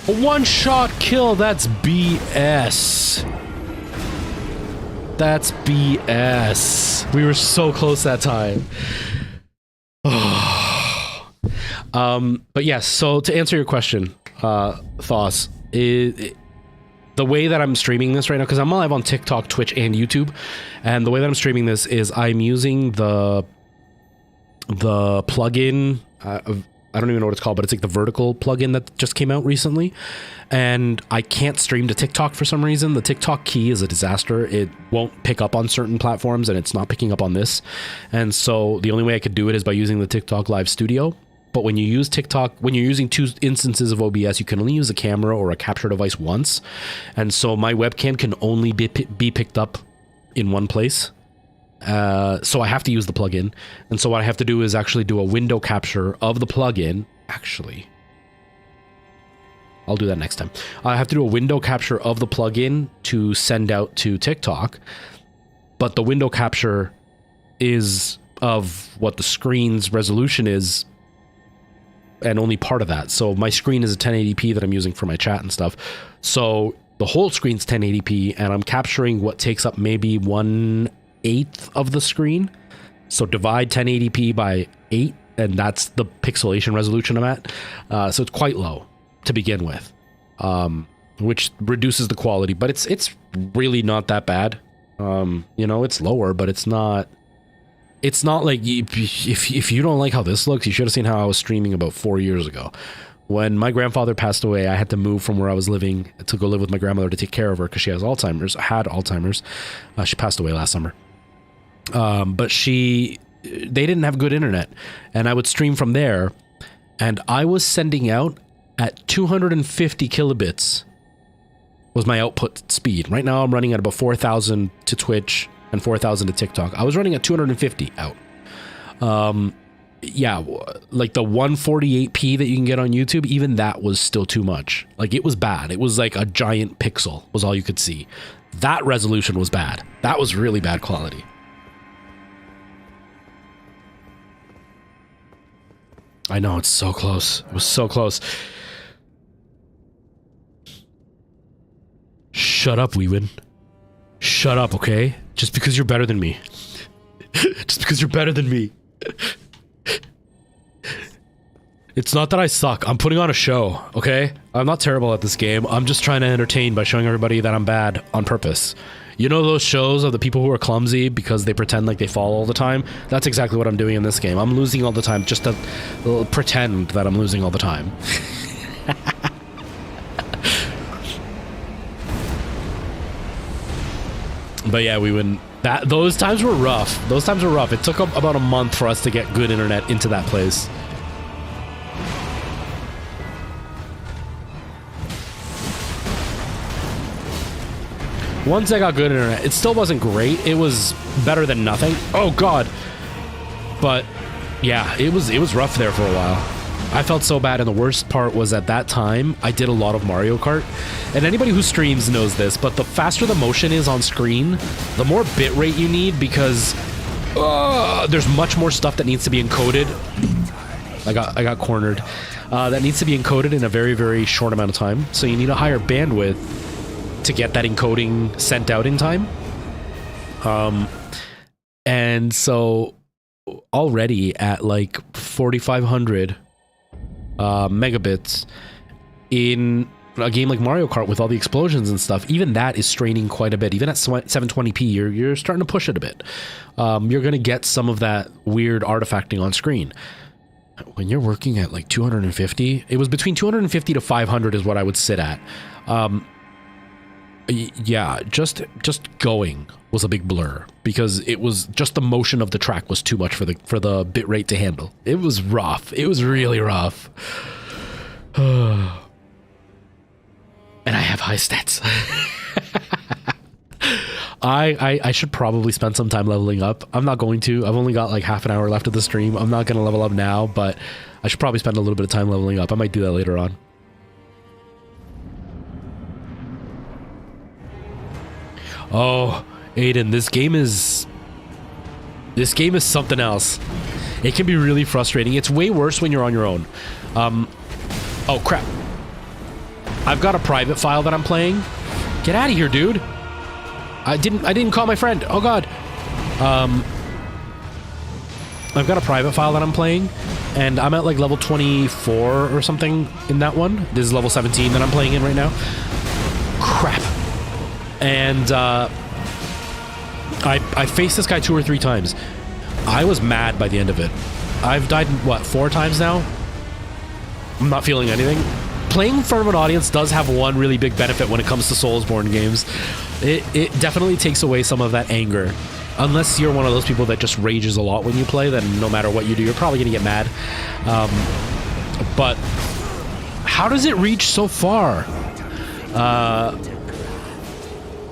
A one-shot kill, that's BS. That's BS. We were so close that time. But yes, so to answer your question, Thos, the way that I'm streaming this right now, because I'm live on TikTok, Twitch, and YouTube, and the way that I'm streaming this is I'm using the plugin. I don't even know what it's called, but it's like the vertical plugin that just came out recently, and I can't stream to TikTok for some reason. The TikTok key is a disaster. It won't pick up on certain platforms, and it's not picking up on this. And so the only way I could do it is by using the TikTok Live Studio. But when you use TikTok, when you're using two instances of OBS, you can only use a camera or a capture device once. And so my webcam can only be picked up in one place. So I have to use the plugin. And so what I have to do is actually do a window capture of the plugin. Actually, I'll do that next time. I have to do a window capture of the plugin to send out to TikTok. But the window capture is of what the screen's resolution is, and only part of that. So my screen is a 1080p that I'm using for my chat and stuff. So the whole screen's 1080p, and I'm capturing what takes up maybe 1/8 of the screen. So divide 1080p by 8, and that's the pixelation resolution I'm at. So it's quite low to begin with, which reduces the quality, but it's really not that bad. You know, it's lower, but it's not like, if you don't like how this looks, you should have seen how I was streaming about 4 years ago. When my grandfather passed away, I had to move from where I was living to go live with my grandmother to take care of her because she has Alzheimer's. Had Alzheimer's. She passed away last summer. But they didn't have good internet, and I would stream from there, and I was sending out at 250 kilobits was my output speed. Right now I'm running at about 4,000 to Twitch and 4,000 to TikTok. I was running at 250 out. Yeah, like the 148p that you can get on YouTube, even that was still too much. Like, it was bad. It was like a giant pixel was all you could see. That resolution was bad. That was really bad quality. I know, it's so close. It was so close. Shut up, Wewin. Shut up, okay? Just because you're better than me. Just because you're better than me. It's not that I suck. I'm putting on a show, okay? I'm not terrible at this game. I'm just trying to entertain by showing everybody that I'm bad on purpose. You know those shows of the people who are clumsy because they pretend like they fall all the time? That's exactly what I'm doing in this game. I'm losing all the time just to pretend that I'm losing all the time. But yeah, we wouldn't. Those times were rough. Those times were rough. It took about a month for us to get good internet into that place. Once I got good internet, it still wasn't great. It was better than nothing. Oh god. But yeah, it was rough there for a while. I felt so bad, and the worst part was at that time, I did a lot of Mario Kart. And anybody who streams knows this, but the faster the motion is on screen, the more bitrate you need, because there's much more stuff that needs to be encoded I got cornered. That needs to be encoded in a very, very short amount of time. So you need a higher bandwidth to get that encoding sent out in time. And so already at like 4,500 megabits in a game like Mario Kart with all the explosions and stuff, even that is straining quite a bit. Even at 720p, you're starting to push it a bit. You're going to get some of that weird artifacting on screen. When you're working at like 250, it was between 250 to 500 is what I would sit at. Yeah, just going was a big blur because it was just the motion of the track was too much for the bit rate to handle. It was rough. It was really rough. And I have high stats. I should probably spend some time leveling up. I'm not going to. I've only got like half an hour left of the stream. I'm not going to level up now, but I should probably spend a little bit of time leveling up. I might do that later on. Oh, Aiden, this game is something else. It can be really frustrating. It's way worse when you're on your own. Oh crap. I've got a private file that I'm playing. Get out of here, dude. I didn't call my friend. Oh god. I've got a private file that I'm playing, and I'm at like level 24 or something in that one. This is level 17 that I'm playing in right now. Crap. And I faced this guy 2 or 3 times. I was mad by the end of it. I've died, what, 4 times now? I'm not feeling anything. Playing in front of an audience does have one really big benefit when it comes to Soulsborne games. It definitely takes away some of that anger. Unless you're one of those people that just rages a lot when you play, then no matter what you do, you're probably going to get mad. But how does it reach so far?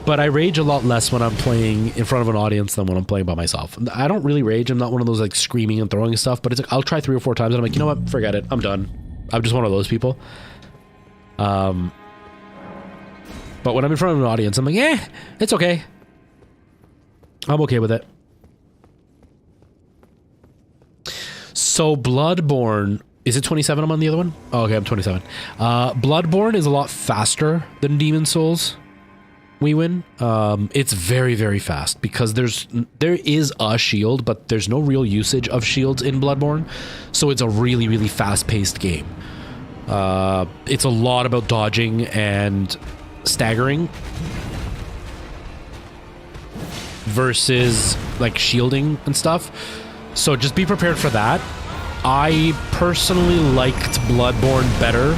But I rage a lot less when I'm playing in front of an audience than when I'm playing by myself. I don't really rage. I'm not one of those like screaming and throwing stuff, but it's like I'll try 3 or 4 times and I'm like, you know what? Forget it. I'm done. I'm just one of those people. But when I'm in front of an audience, I'm like, it's okay. I'm okay with it. So Bloodborne, is it 27 I'm on the other one? Oh, okay, I'm 27. Bloodborne is a lot faster than Demon Souls. We win. It's very, very fast because there is a shield, but there's no real usage of shields in Bloodborne. So it's a really, really fast-paced game. It's a lot about dodging and staggering versus like shielding and stuff. So just be prepared for that. I personally liked Bloodborne better.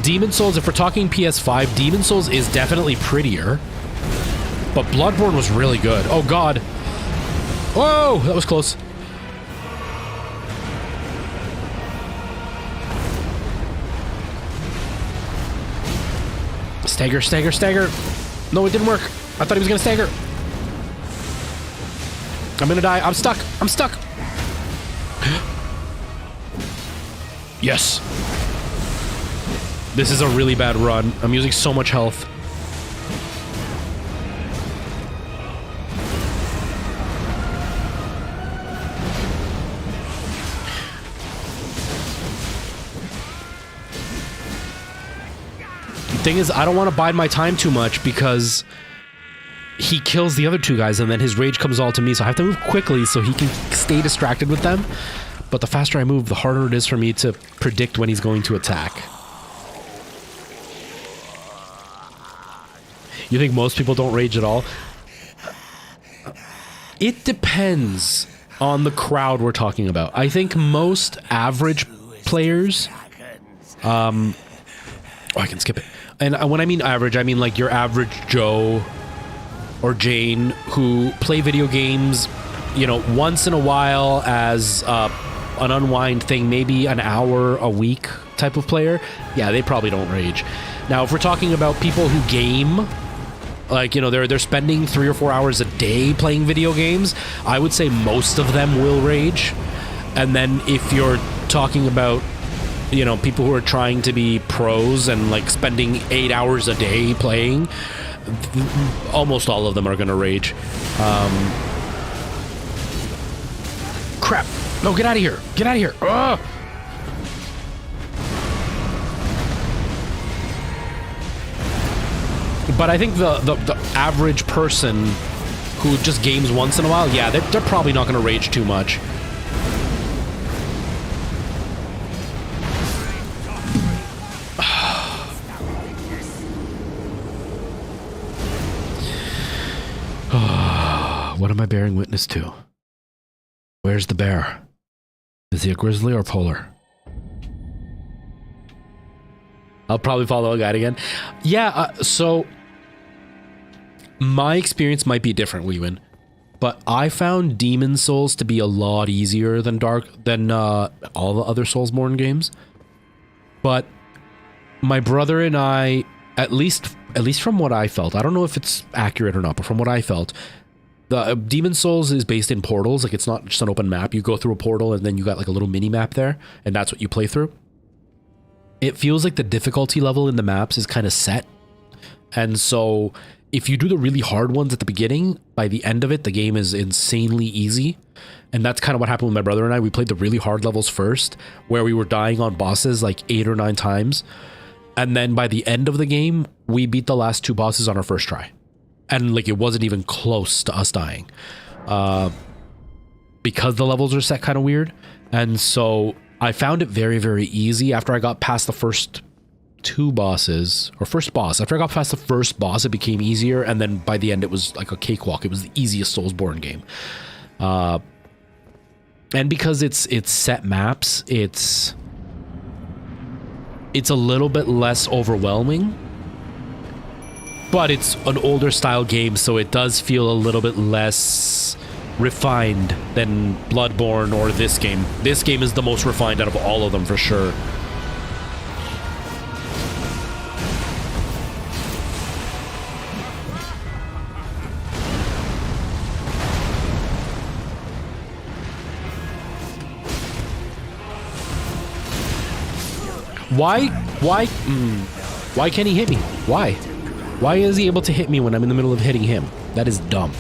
Demon Souls, if we're talking PS5, Demon Souls is definitely prettier, but Bloodborne was really good. Oh god. Whoa, that was close. Stagger, stagger, stagger. No, it didn't work. I thought he was gonna stagger. I'm gonna die. I'm stuck. I'm stuck. Yes. This is a really bad run. I'm using so much health. The thing is, I don't want to bide my time too much because he kills the other 2 guys and then his rage comes all to me, so I have to move quickly so he can stay distracted with them. But the faster I move, the harder it is for me to predict when he's going to attack. You think most people don't rage at all? It depends on the crowd we're talking about. I think most average players... oh, I can skip it. And when I mean average, I mean like your average Joe or Jane who play video games, you know, once in a while as an unwind thing, maybe an hour a week type of player. Yeah, they probably don't rage. Now, if we're talking about people who game... like, you know, they're spending 3 or 4 hours a day playing video games, I would say most of them will rage. And then if you're talking about, you know, people who are trying to be pros and like spending 8 hours a day playing, almost all of them are going to rage. Crap. No, get out of here. Get out of here. Ugh. But I think the average person who just games once in a while, yeah, they're probably not going to rage too much. What am I bearing witness to? Where's the bear? Is he a grizzly or polar? I'll probably follow a guide again. Yeah, so my experience might be different, Weewin, but I found Demon Souls to be a lot easier than all the other Soulsborne games. But my brother and I, at least from what I felt, I don't know if it's accurate or not, but from what I felt, the Demon Souls is based in portals. Like, it's not just an open map. You go through a portal and then you got like a little mini map there, and that's what you play through. It feels like the difficulty level in the maps is kind of set. And so if you do the really hard ones at the beginning, by the end of it, the game is insanely easy. And that's kind of what happened with my brother and I. We played the really hard levels first, where we were dying on bosses like 8 or 9 times. And then by the end of the game, we beat the last 2 bosses on our first try. And like, it wasn't even close to us dying. Because the levels are set kind of weird. And so I found it very, very easy after I got past the first 2 bosses, or first boss. After I got past the first boss, it became easier, and then by the end, it was like a cakewalk. It was the easiest Soulsborne game. And because it's set maps, it's a little bit less overwhelming, but it's an older style game, so it does feel a little bit less refined than Bloodborne or this game. This game is the most refined out of all of them for sure. Why can't he hit me? Why is he able to hit me when I'm in the middle of hitting him? That is dumb.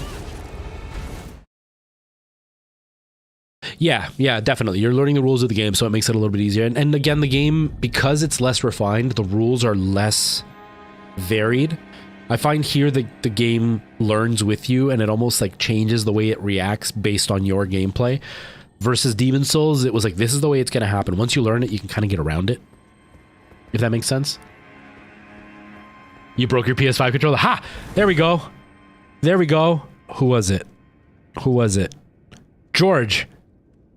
Yeah, definitely. You're learning the rules of the game, so it makes it a little bit easier. And again, the game, because it's less refined, the rules are less varied. I find here that the game learns with you, and it almost like changes the way it reacts based on your gameplay. Versus Demon Souls, it was like, this is the way it's going to happen. Once you learn it, you can kind of get around it. If that makes sense. You broke your PS5 controller. Ha! There we go. There we go. Who was it? George.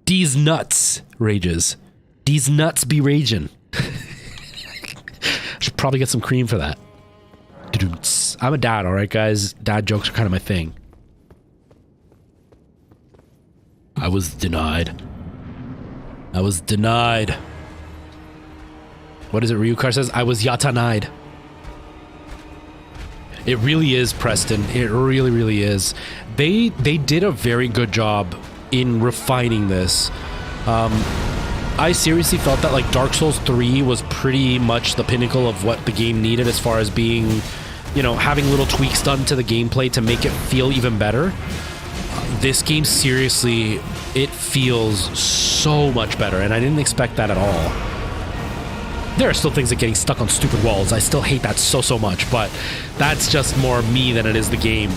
These nuts rages. These nuts be raging. Should probably get some cream for that. I'm a dad, alright guys? Dad jokes are kind of my thing. I was denied. What is it Ryukar says? I was yatanied. It really is, Preston. It really, really is. They did a very good job in refining this. I seriously felt that like Dark Souls 3 was pretty much the pinnacle of what the game needed as far as being, you know, having little tweaks done to the gameplay to make it feel even better. This game, seriously, it feels so much better, and I didn't expect that at all. There are still things like getting stuck on stupid walls. I still hate that so much, but that's just more me than it is the game.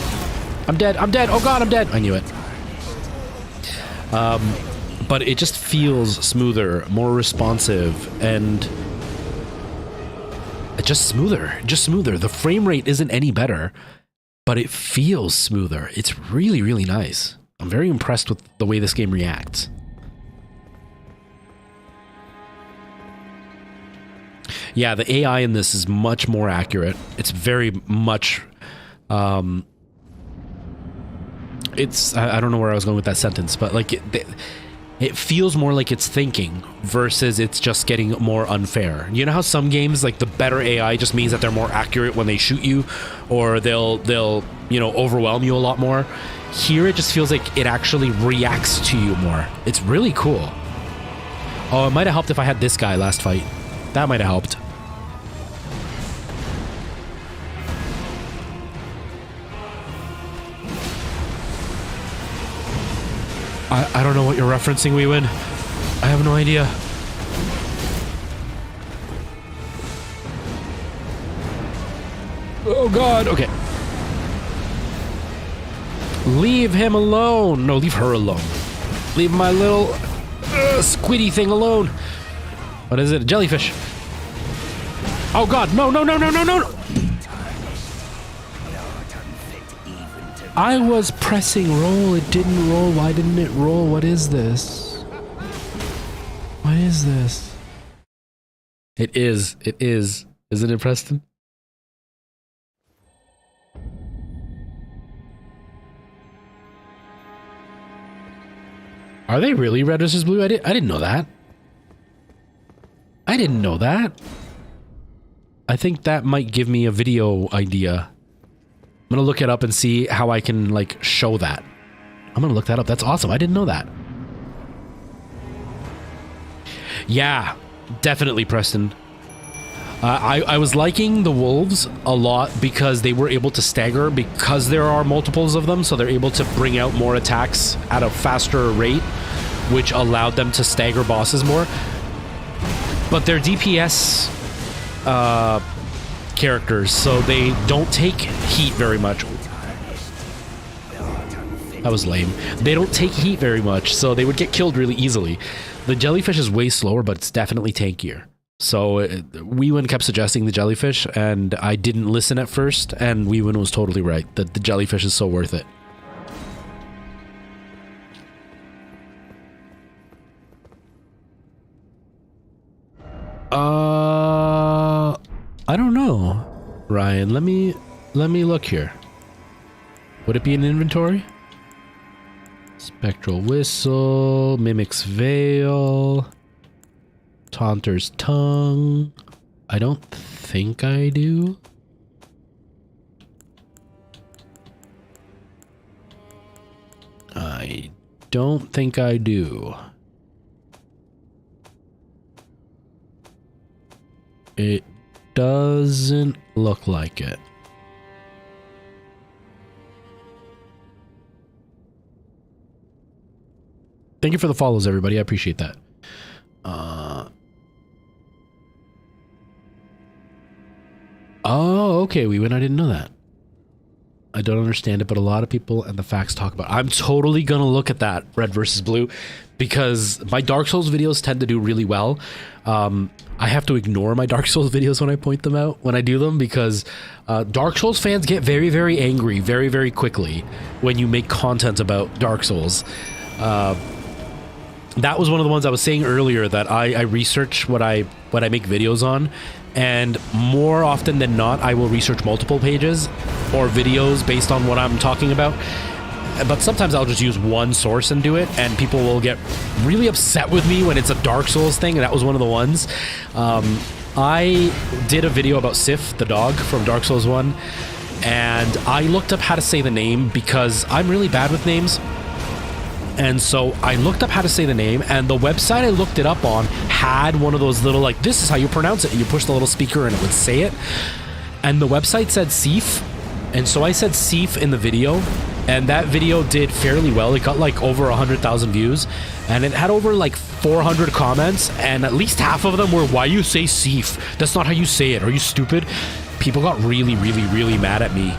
I'm dead. Oh god, I'm dead. I knew it. But it just feels smoother, more responsive, and just smoother. The frame rate isn't any better, but it feels smoother. It's really, really nice. I'm very impressed with the way this game reacts. Yeah, the AI in this is much more accurate. It's very much... it's... I don't know where I was going with that sentence, but like it feels more like it's thinking versus it's just getting more unfair. You know how some games, like the better AI just means that they're more accurate when they shoot you, or they'll you know, overwhelm you a lot more. Here it just feels like it actually reacts to you more. It's really cool. Oh, it might have helped if I had this guy last fight. That might have helped. I don't know what you're referencing, Weewin. I have no idea. Oh god, okay. Leave him alone. No, leave her alone. Leave my little squiddy thing alone. What is it? A jellyfish. Oh god, no, no, no, no, no, no. I was pressing roll. It didn't roll. Why didn't it roll? What is this? What is this? It is. It is. Isn't it, Preston? Are they really red versus blue? I didn't know that. I didn't know that. I think that might give me a video idea. I'm gonna look it up and see how I can, like, show that. I'm gonna look that up. That's awesome. I didn't know that. Yeah, definitely, Preston. I was liking the wolves a lot because they were able to stagger because there are multiples of them, so they're able to bring out more attacks at a faster rate, which allowed them to stagger bosses more. But they're DPS characters, so they don't take heat very much. That was lame. They don't take heat very much, so they would get killed really easily. The jellyfish is way slower, but it's definitely tankier. So Weewin kept suggesting the jellyfish, and I didn't listen at first, and Weewin was totally right. The jellyfish is so worth it. I don't know, Ryan. Let me look here. Would it be an inventory? Spectral Whistle, Mimic's Veil, Taunter's Tongue. I don't think I do. I don't think I do. It doesn't look like it. Thank you for the follows, everybody. I appreciate that. Oh, okay, Weewin. I didn't know that. I don't understand it, but a lot of people and the facts talk about it. I'm totally gonna look at that, red versus blue, because my Dark Souls videos tend to do really well. I have to ignore my Dark Souls videos when I point them out, when I do them, because Dark Souls fans get very, very angry very, very quickly when you make content about Dark Souls. That was one of the ones I was saying earlier, that I research what I make videos on, and more often than not, I will research multiple pages or videos based on what I'm talking about. But sometimes I'll just use one source and do it, and people will get really upset with me when it's a Dark Souls thing, and that was one of the ones. I did a video about Sif, the dog from Dark Souls 1, and I looked up how to say the name because I'm really bad with names. And so I looked up how to say the name, and the website I looked it up on had one of those little, like, this is how you pronounce it, and you push the little speaker and it would say it. And the website said Sif, and so I said Sif in the video, and that video did fairly well. It got like over 100,000 views, and it had over like 400 comments, and at least half of them were, why you say Sif? That's not how you say it. Are you stupid? People got really, really, really mad at me.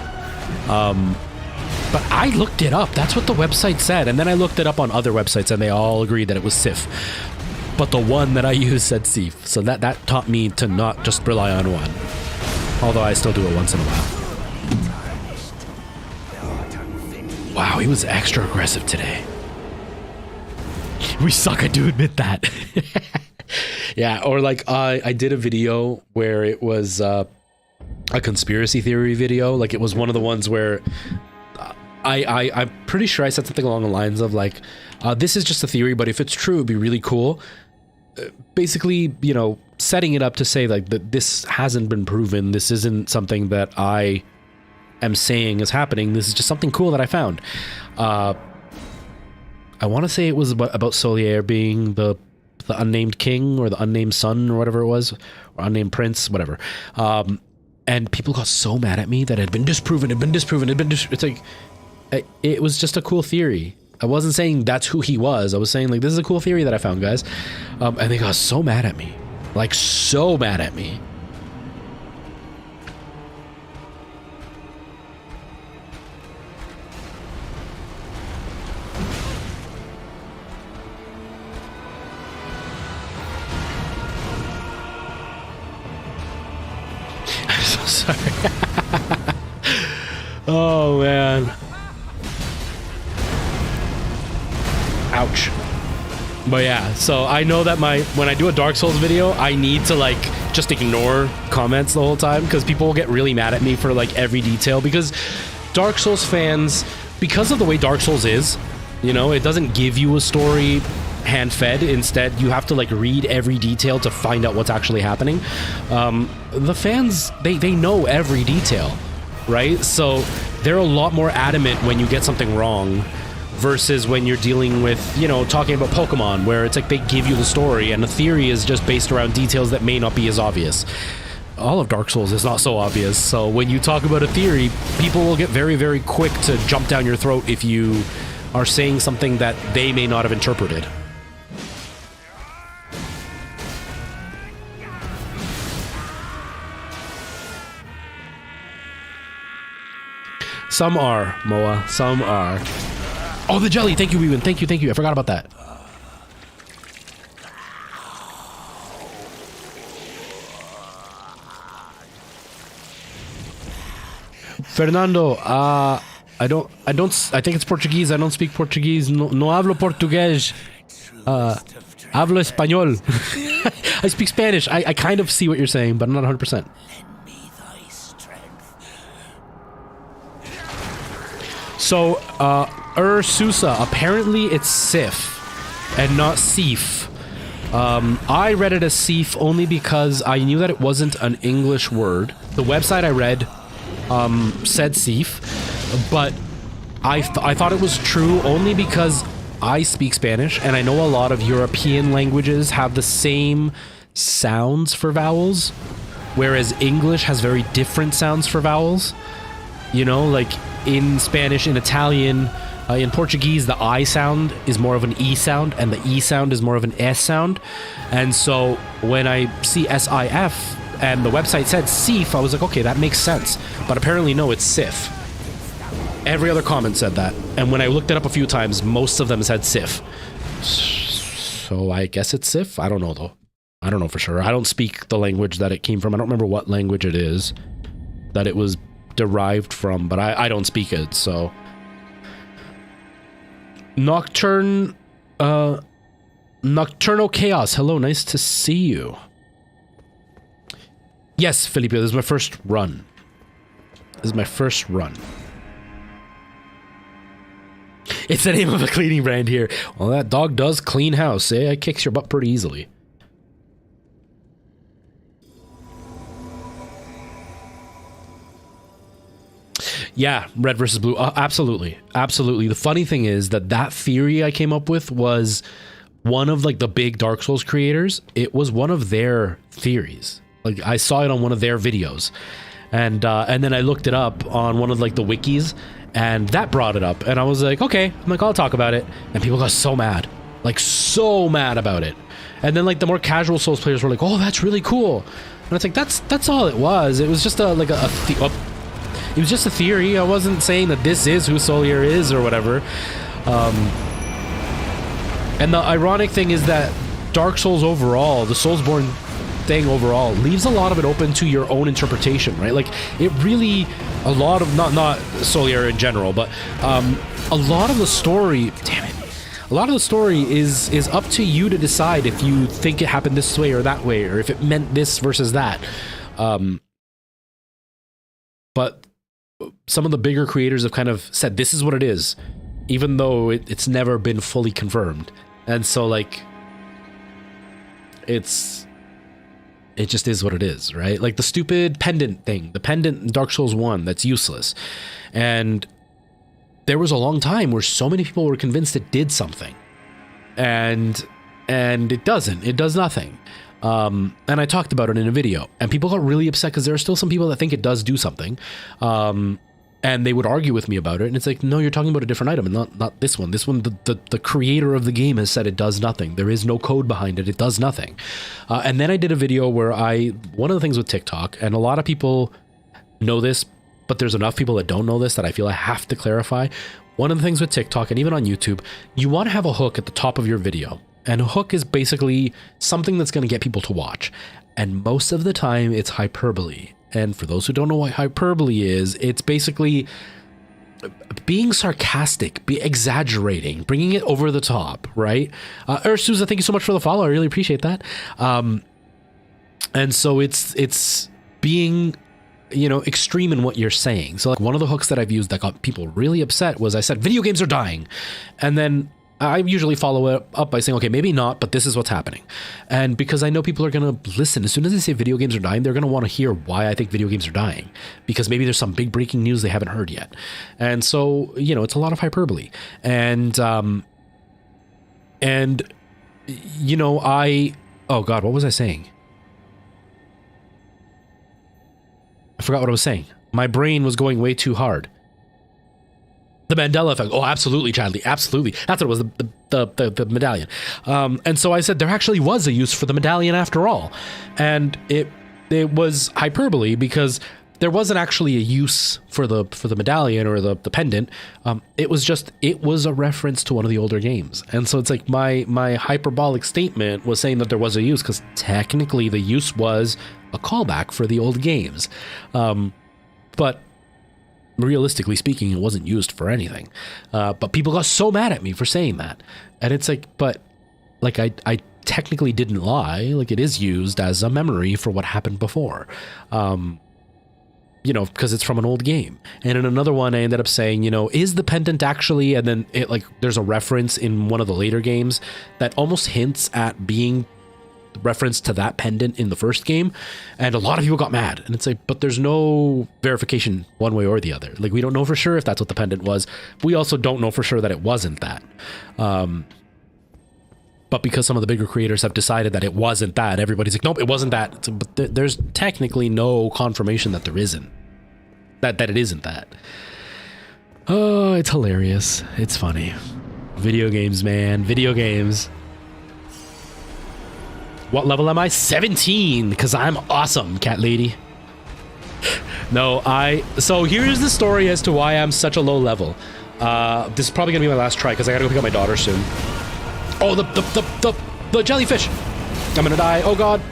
But I looked it up. That's what the website said. And then I looked it up on other websites, and they all agreed that it was Sif. But the one that I used said Sif. So that taught me to not just rely on one. Although I still do it once in a while. Wow, he was extra aggressive today. We suck, I do admit that. Yeah, or like I did a video where it was a conspiracy theory video. Like, it was one of the ones where I'm pretty sure I said something along the lines of like, this is just a theory, but if it's true, it'd be really cool. Basically, you know, setting it up to say like that this hasn't been proven. This isn't something that I am saying is happening. This is just something cool that I found. I want to say it was about Solier being the unnamed king or the unnamed son or whatever it was, or unnamed prince, whatever. And people got so mad at me that it had been disproven. It's like, it was just a cool theory. I wasn't saying that's who he was. I was saying like, this is a cool theory that I found, guys. And they got so mad at me, like so mad at me. I'm so sorry. Oh man. Ouch. But yeah, so I know that when I do a Dark Souls video, I need to like just ignore comments the whole time because people will get really mad at me for like every detail, because Dark Souls fans, because of the way Dark Souls is, you know, it doesn't give you a story hand-fed. Instead, you have to like read every detail to find out what's actually happening. The fans, they know every detail, right? So they're a lot more adamant when you get something wrong versus when you're dealing with, you know, talking about Pokemon, where it's like they give you the story and the theory is just based around details that may not be as obvious. All of Dark Souls is not so obvious, so when you talk about a theory, people will get very, very quick to jump down your throat if you are saying something that they may not have interpreted. Some are, Moa, some are. Oh, the jelly! Thank you, Weewin. Thank you. I forgot about that. Fernando, I think it's Portuguese. I don't speak Portuguese. No hablo portugués. Hablo español. I speak Spanish. I kind of see what you're saying, but I'm not 100%. So, Ursusa, apparently it's Sif and not Sif. I read it as Sif only because I knew that it wasn't an English word. The website I read said Sif, but I thought it was true only because I speak Spanish and I know a lot of European languages have the same sounds for vowels, whereas English has very different sounds for vowels. You know, like in Spanish, in Italian, in Portuguese, the I sound is more of an E sound and the E sound is more of an S sound. And so when I see S-I-F and the website said Sif, I was like, okay, that makes sense. But apparently, no, it's Sif. Every other comment said that. And when I looked it up a few times, most of them said Sif. So I guess it's Sif? I don't know, though. I don't know for sure. I don't speak the language that it came from. I don't remember what language it is that it was derived from, but I don't speak it, so. Nocturnal Chaos. Hello, nice to see you. Yes, Felipe, this is my first run. It's the name of a cleaning brand here. Well, that dog does clean house, eh? It kicks your butt pretty easily. Yeah, red versus blue. Absolutely. Absolutely. The funny thing is that theory I came up with was one of like the big Dark Souls creators. It was one of their theories. Like I saw it on one of their videos. And then I looked it up on one of like the wikis and that brought it up. And I was like, okay, I'm like, I'll talk about it. And people got so mad, like so mad about it. And then like the more casual Souls players were like, oh, that's really cool. And it's like, that's all it was. It was just it was just a theory. I wasn't saying that this is who Solier is or whatever. And the ironic thing is that Dark Souls overall, the Soulsborne thing overall, leaves a lot of it open to your own interpretation, right? Like, it really, a lot of, not Solier in general, but a lot of the story, damn it, a lot of the story is up to you to decide if you think it happened this way or that way, or if it meant this versus that. But some of the bigger creators have kind of said this is what it is, even though it's never been fully confirmed. And so like it just is what it is, right? Like the stupid pendant thing, the pendant in Dark Souls 1 that's useless. And there was a long time where so many people were convinced it did something. And it doesn't. It does nothing. And I talked about it in a video, and people got really upset because there are still some people that think it does do something. And they would argue with me about it, and it's like, no, you're talking about a different item, and not this one. This one, the creator of the game has said it does nothing. There is no code behind it. It does nothing. And then I did a video where one of the things with TikTok, and a lot of people know this, but there's enough people that don't know this that I feel I have to clarify. One of the things with TikTok, and even on YouTube, you want to have a hook at the top of your video. And a hook is basically something that's going to get people to watch. And most of the time, it's hyperbole. And for those who don't know what hyperbole is, it's basically being sarcastic, exaggerating, bringing it over the top, right? Ursuza, thank you so much for the follow. I really appreciate that. And so it's being, extreme in what you're saying. So like one of the hooks that I've used that got people really upset was I said, video games are dying. And then I usually follow it up by saying, okay, maybe not, but this is what's happening. And because I know people are going to listen, as soon as they say video games are dying, they're going to want to hear why I think video games are dying, because maybe there's some big breaking news they haven't heard yet. And so, it's a lot of hyperbole. And oh God, what was I saying? I forgot what I was saying. My brain was going way too hard. The Mandela effect. Oh, absolutely, Chadley. Absolutely. That's what it was, the medallion. And so I said there actually was a use for the medallion after all. And it was hyperbole because there wasn't actually a use for the medallion or the pendant. It was a reference to one of the older games. And so it's like my hyperbolic statement was saying that there was a use because technically the use was a callback for the old games. But realistically speaking, it wasn't used for anything. But people got so mad at me for saying that. And it's like, but like I technically didn't lie. Like it is used as a memory for what happened before. Because it's from an old game. And in another one, I ended up saying, is the pendant actually, and then there's a reference in one of the later games that almost hints at being reference to that pendant in the first game, and a lot of people got mad. And it's like, but there's no verification one way or the other. Like we don't know for sure if that's what the pendant was. We also don't know for sure that it wasn't that. But because some of the bigger creators have decided that it wasn't that, everybody's like, nope, it wasn't that. But there's technically no confirmation that there isn't. That it isn't that. Oh, it's hilarious. It's funny. Video games, man. Video games. What level am I? 17, because I'm awesome, cat lady. No, so here's the story as to why I'm such a low level. This is probably gonna be my last try because I gotta go pick up my daughter soon. Oh, the jellyfish. I'm gonna die. Oh God.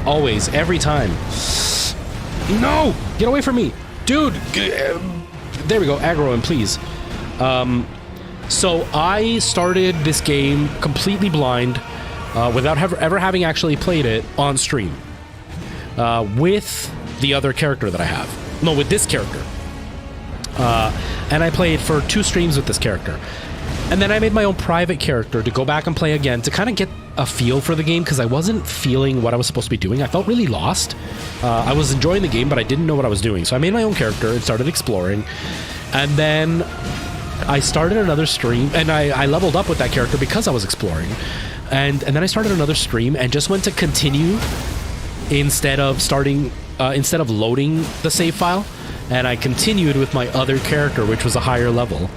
Always, every time. No, get away from me, dude. There we go. Aggro him, please. So I started this game completely blind. Without ever having actually played it on stream with the other character that I have. No, with this character. And I played for 2 streams with this character. And then I made my own private character to go back and play again to kind of get a feel for the game because I wasn't feeling what I was supposed to be doing. I felt really lost. I was enjoying the game, but I didn't know what I was doing. So I made my own character and started exploring. And then I started another stream, and I leveled up with that character because I was exploring. And then I started another stream and just went to continue instead of loading the save file. And I continued with my other character, which was a higher level.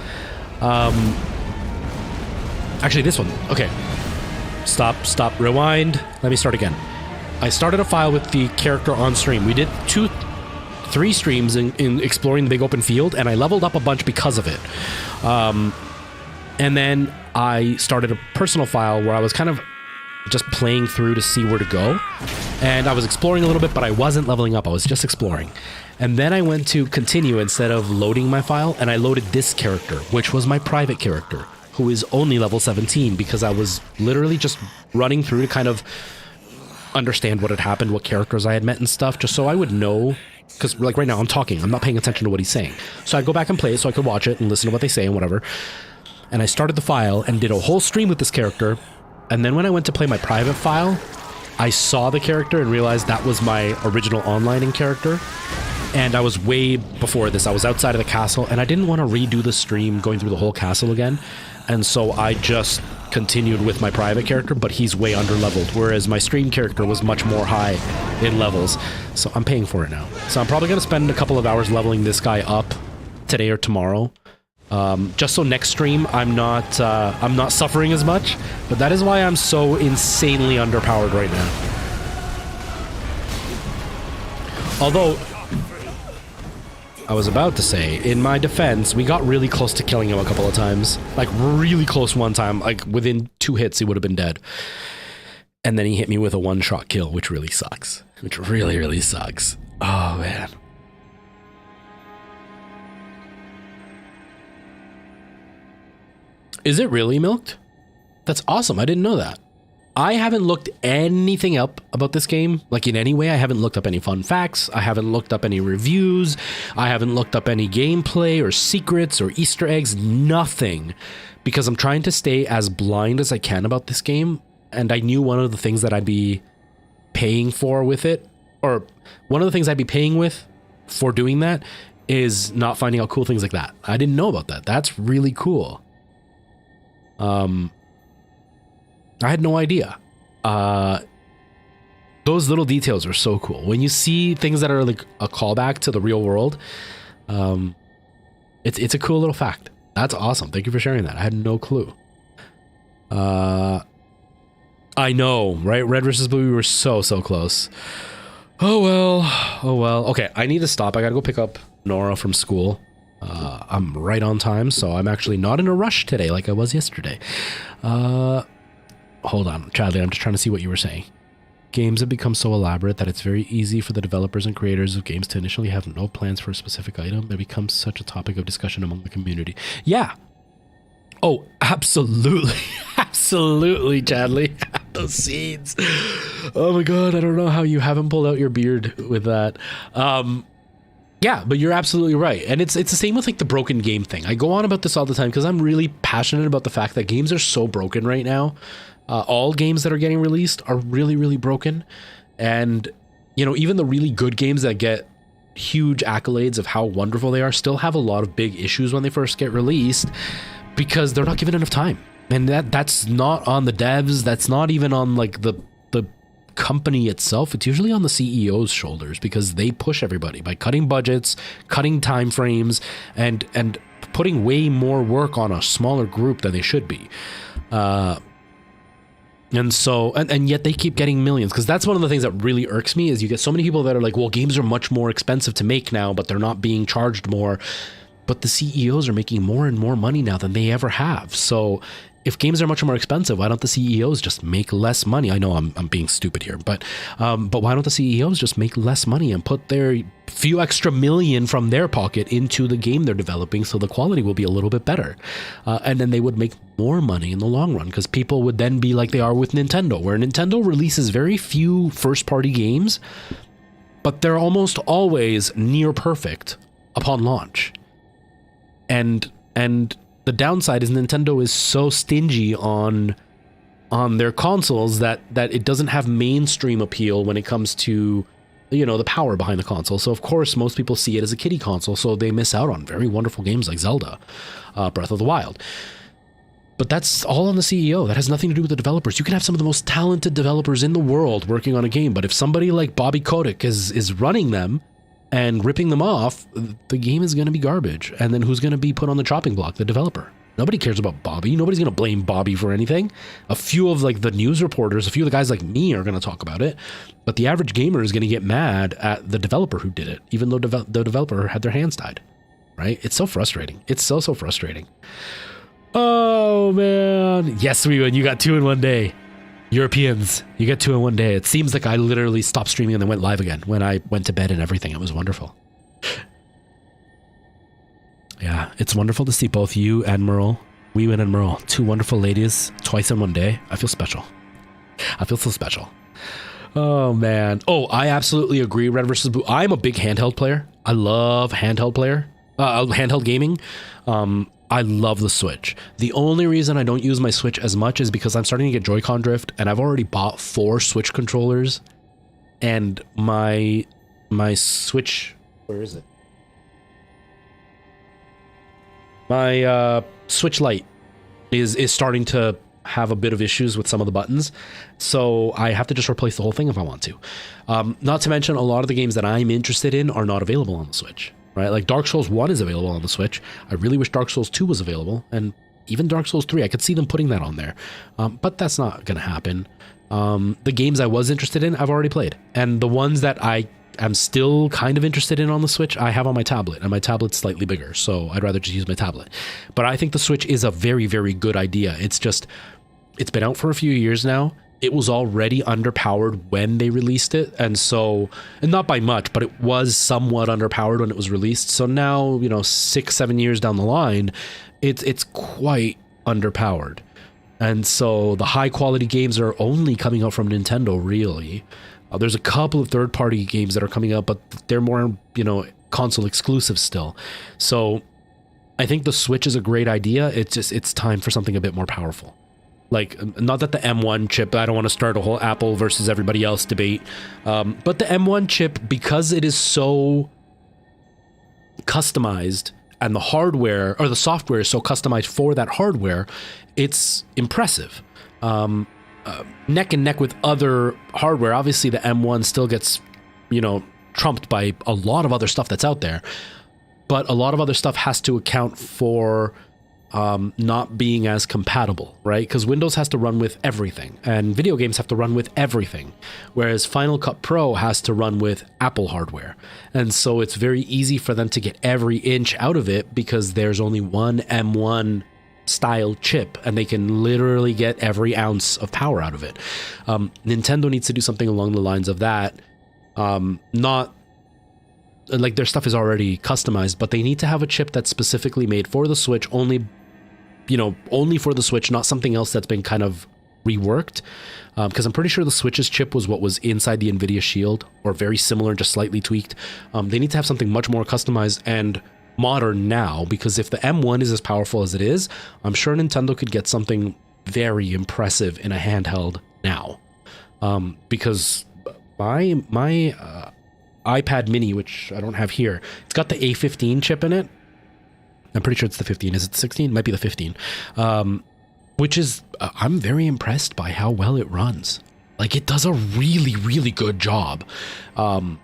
Actually, this one. Okay. Stop, rewind. Let me start again. I started a file with the character on stream. We did 3 streams in exploring the big open field, and I leveled up a bunch because of it. And then I started a personal file where I was kind of just playing through to see where to go. And I was exploring a little bit, but I wasn't leveling up. I was just exploring. And then I went to continue instead of loading my file, and I loaded this character, which was my private character, who is only level 17 because I was literally just running through to kind of understand what had happened, what characters I had met and stuff, just so I would know. Because like right now I'm talking, I'm not paying attention to what he's saying. So I'd go back and play it so I could watch it and listen to what they say and whatever. And I started the file and did a whole stream with this character. And then when I went to play my private file, I saw the character and realized that was my original onlining character. And I was way before this. I was outside of the castle and I didn't want to redo the stream going through the whole castle again. And so I just continued with my private character, but he's way under leveled, whereas my stream character was much more high in levels. So I'm paying for it now. So I'm probably going to spend a couple of hours leveling this guy up today or tomorrow, just so next stream I'm not suffering as much. But that is why I'm so insanely underpowered right now. Although I was about to say, in my defense, we got really close to killing him a couple of times. Like, really close one time. Like, within 2 hits, he would have been dead. And then he hit me with a one-shot kill, which really sucks. Which really, really sucks. Oh, man. Is it really milked? That's awesome. I didn't know that. I haven't looked anything up about this game, like in any way. I haven't looked up any fun facts. I haven't looked up any reviews. I haven't looked up any gameplay or secrets or Easter eggs, nothing, because I'm trying to stay as blind as I can about this game. And I knew one of the things that I'd be paying for with it, or one of the things I'd be paying with for doing that, is not finding out cool things like that. I didn't know about that. That's really cool. I had no idea. Those little details are so cool. When you see things that are like a callback to the real world, it's a cool little fact. That's awesome. Thank you for sharing that. I had no clue. I know, right? Red versus blue, we were so close. Oh well. Okay, I need to stop. I gotta go pick up Nora from school. I'm right on time, so I'm actually not in a rush today like I was yesterday. Hold on, Chadley, I'm just trying to see what you were saying. Games have become so elaborate that it's very easy for the developers and creators of games to initially have no plans for a specific item. It becomes such a topic of discussion among the community. Yeah. Oh, absolutely. Absolutely, Chadley. Those scenes. Oh my god, I don't know how you haven't pulled out your beard with that. Yeah, but you're absolutely right. And it's the same with like the broken game thing. I go on about this all the time because I'm really passionate about the fact that games are so broken right now. All games that are getting released are really, really broken. And, you know, even the really good games that get huge accolades of how wonderful they are still have a lot of big issues when they first get released because they're not given enough time. And that's not on the devs. That's not even on like the company itself. It's usually on the CEO's shoulders because they push everybody by cutting budgets, cutting time frames, and putting way more work on a smaller group than they should be. And so, and yet they keep getting millions, because that's one of the things that really irks me is you get so many people that are like, well, games are much more expensive to make now, but they're not being charged more. But the CEOs are making more and more money now than they ever have. So if games are much more expensive, why don't the CEOs just make less money? I know I'm being stupid here, but why don't the CEOs just make less money and put their few extra million from their pocket into the game they're developing so the quality will be a little bit better? And then they would make more money in the long run, because people would then be like they are with Nintendo, where Nintendo releases very few first-party games, but they're almost always near perfect upon launch. And the downside is Nintendo is so stingy on their consoles that it doesn't have mainstream appeal when it comes to, you know, the power behind the console. So of course most people see it as a kiddie console, so they miss out on very wonderful games like Zelda, Breath of the Wild. But that's all on the CEO. That has nothing to do with the developers. You can have some of the most talented developers in the world working on a game, but if somebody like Bobby Kotick is running them and ripping them off, the game is going to be garbage. And then who's going to be put on the chopping block? The developer. Nobody cares about Bobby. Nobody's going to blame Bobby for anything. A few of like the news reporters, a few of the guys like me are going to talk about it, but the average gamer is going to get mad at the developer who did it, even though the developer had their hands tied, right? It's so frustrating. It's so frustrating. Oh man. Yes, we win. You got 2 in one day. Europeans, you get 2 in one day. It seems like I literally stopped streaming and then went live again when I went to bed and everything. It was wonderful. Yeah, it's wonderful to see both you and Merle, Weewin and Merle, 2 wonderful ladies twice in one day. I feel special. I feel so special. Oh man. Oh, I absolutely agree. Red versus Blue. I'm a big handheld player. I love handheld gaming. I love the Switch. The only reason I don't use my Switch as much is because I'm starting to get Joy-Con drift, and I've already bought 4 Switch controllers, and my Switch, where is it? My Switch Lite is starting to have a bit of issues with some of the buttons. So I have to just replace the whole thing if I want to. Not to mention, a lot of the games that I'm interested in are not available on the Switch, right? Like Dark Souls 1 is available on the Switch. I really wish Dark Souls 2 was available, and even Dark Souls 3, I could see them putting that on there. But that's not going to happen. The games I was interested in, I've already played. And the ones that I'm still kind of interested in on the Switch, I have on my tablet, and my tablet's slightly bigger, so I'd rather just use my tablet. But I think the Switch is a very, very good idea. It's been out for a few years now. It was already underpowered when they released it, and not by much, but it was somewhat underpowered when it was released. So now, 6-7 years down the line, it's quite underpowered. And so the high quality games are only coming out from Nintendo, really. There's a couple of third-party games that are coming out, but they're more, console exclusive still. So I think the Switch is a great idea. It's time for something a bit more powerful. Like, not that the M1 chip, I don't want to start a whole Apple versus everybody else debate, but the M1 chip, because it is so customized, and the hardware, or the software is so customized for that hardware, it's impressive. Neck and neck with other hardware. Obviously, the M1 still gets, trumped by a lot of other stuff that's out there. But a lot of other stuff has to account for not being as compatible, right? Because Windows has to run with everything, and video games have to run with everything, whereas Final Cut Pro has to run with Apple hardware. And so it's very easy for them to get every inch out of it because there's only one M1 style chip, and they can literally get every ounce of power out of it. Nintendo needs to do something along the lines of that. Not like their stuff is already customized, but they need to have a chip that's specifically made for the Switch, only for the Switch, not something else that's been kind of reworked. Because I'm pretty sure the Switch's chip was what was inside the NVIDIA Shield, or very similar, just slightly tweaked. They need to have something much more customized and modern now, because if the M1 is as powerful as it is, I'm sure Nintendo could get something very impressive in a handheld now. Because my iPad mini, which I don't have here, it's got the A15 chip in it. I'm pretty sure it's the 15. Is it the 16? Might be the 15. Which is, I'm very impressed by how well it runs. Like, it does a really, really good job. And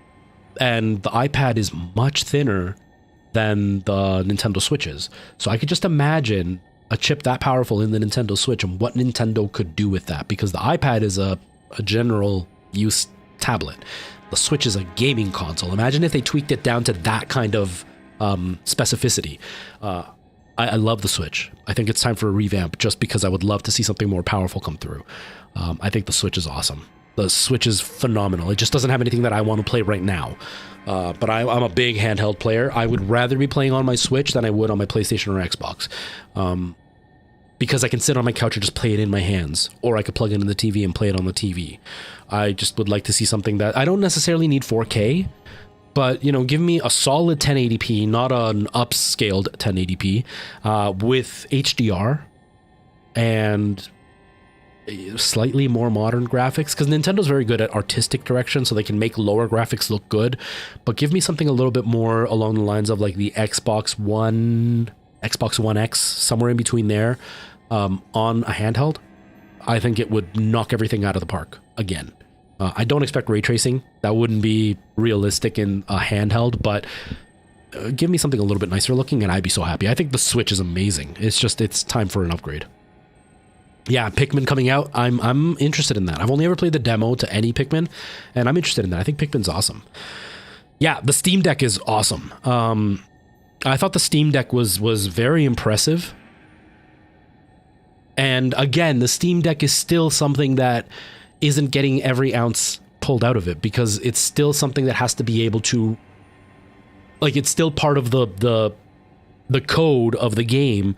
the iPad is much thinner than the Nintendo Switches. So I could just imagine a chip that powerful in the Nintendo Switch and what Nintendo could do with that, because the iPad is a general use tablet. The Switch is a gaming console. Imagine if they tweaked it down to that kind of specificity. I love the Switch. I think it's time for a revamp, just because I would love to see something more powerful come through. I think the Switch is awesome. The Switch is phenomenal. It just doesn't have anything that I want to play right now. But I'm a big handheld player. I would rather be playing on my Switch than I would on my PlayStation or Xbox. Because I can sit on my couch and just play it in my hands, or I could plug it into the TV and play it on the TV. I just would like to see something that I don't necessarily need 4K, but give me a solid 1080p, not an upscaled 1080p, with HDR and slightly more modern graphics, because Nintendo's very good at artistic direction, so they can make lower graphics look good, but give me something a little bit more along the lines of like the Xbox One X, somewhere in between there, on a handheld. I think it would knock everything out of the park again. I don't expect ray tracing. That wouldn't be realistic in a handheld, but give me something a little bit nicer looking and I'd be so happy. I think the Switch is amazing. It's time for an upgrade. Yeah, Pikmin coming out. I'm interested in that. I've only ever played the demo to any Pikmin, and I'm interested in that. I think Pikmin's awesome. Yeah, the Steam Deck is awesome. I thought the Steam Deck was very impressive. And again, the Steam Deck is still something that isn't getting every ounce pulled out of it, because it's still something that has to be able to, like, it's still part of the code of the game,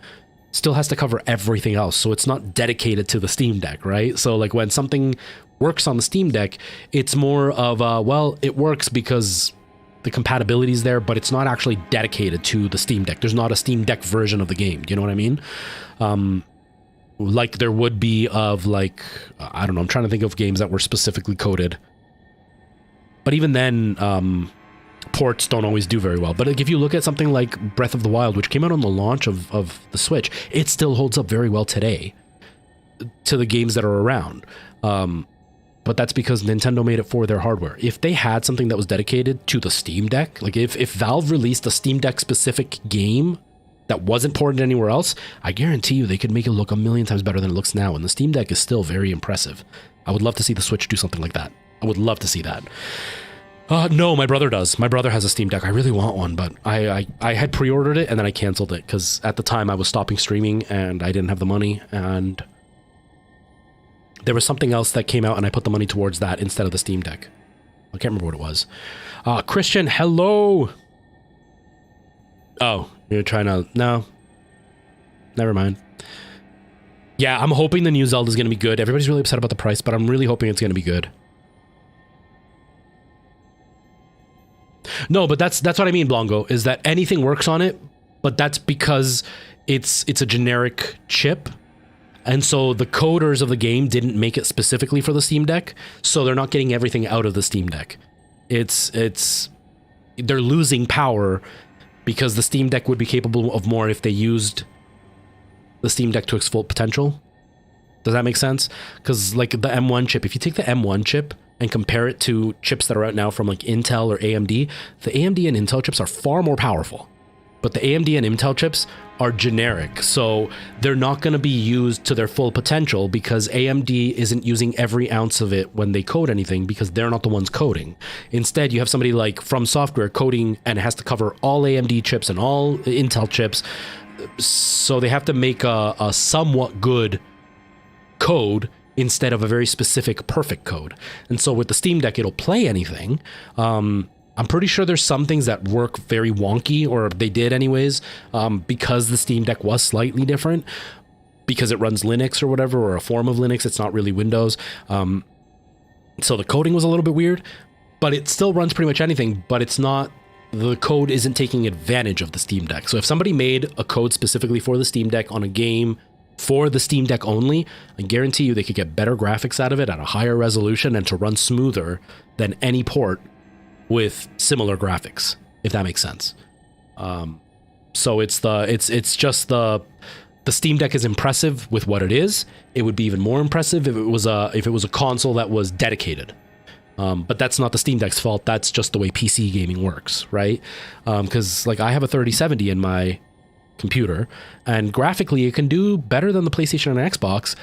still has to cover everything else. So it's not dedicated to the Steam Deck, right? So like when something works on the Steam Deck, it's more of well, it works because the compatibility is there, but it's not actually dedicated to the Steam Deck. There's not a Steam Deck version of the game. Do you know what I mean? Like there would be of, like, I don't know, I'm trying to think of games that were specifically coded. But even then, ports don't always do very well. But like, if you look at something like Breath of the Wild, which came out on the launch of the Switch, it still holds up very well today. to the games that are around. But that's because Nintendo made it for their hardware. If they had something that was dedicated to the Steam Deck, like if Valve released a Steam Deck specific game that wasn't ported anywhere else, I guarantee you they could make it look a million times better than it looks now. And the Steam Deck is still very impressive. I would love to see the Switch do something like that. I would love to see that. No, my brother does. My brother has a Steam Deck. I really want one, but I had pre-ordered it and then I canceled it because at the time I was stopping streaming and I didn't have the money, and there was something else that came out and I put the money towards that instead of the Steam Deck. I can't remember what it was. Christian, hello. Oh, you're trying to... No. Never mind. Yeah, I'm hoping the new Zelda is going to be good. Everybody's really upset about the price, but I'm really hoping it's going to be good. No, but that's what I mean, Blongo, is that anything works on it, but that's because it's a generic chip. And so the coders of the game didn't make it specifically for the Steam Deck, so they're not getting everything out of the Steam Deck. They're losing power because the Steam Deck would be capable of more if they used the Steam Deck to its full potential. Does that make sense? Because like the M1 chip, if you take the M1 chip and compare it to chips that are out now from like Intel or AMD, the AMD and Intel chips are far more powerful. But the AMD and Intel chips are generic, so they're not going to be used to their full potential because AMD isn't using every ounce of it when they code anything because they're not the ones coding. Instead, you have somebody like From Software coding and it has to cover all AMD chips and all Intel chips, so they have to make a somewhat good code instead of a very specific perfect code. And so with the Steam Deck, it'll play anything. I'm pretty sure there's some things that work very wonky, or they did anyways, because the Steam Deck was slightly different, because it runs Linux or whatever, or a form of Linux. It's not really Windows. So the coding was a little bit weird, but it still runs pretty much anything, but it's not, the code isn't taking advantage of the Steam Deck. So if somebody made a code specifically for the Steam Deck on a game for the Steam Deck only, I guarantee you they could get better graphics out of it at a higher resolution and to run smoother than any port with similar graphics, if that makes sense. So it's just the Steam Deck is impressive with what it is. It would be even more impressive if it was a console that was dedicated. But that's not the Steam Deck's fault. That's just the way PC gaming works, right? Because like I have a 3070 in my computer, and graphically it can do better than the PlayStation and Xbox.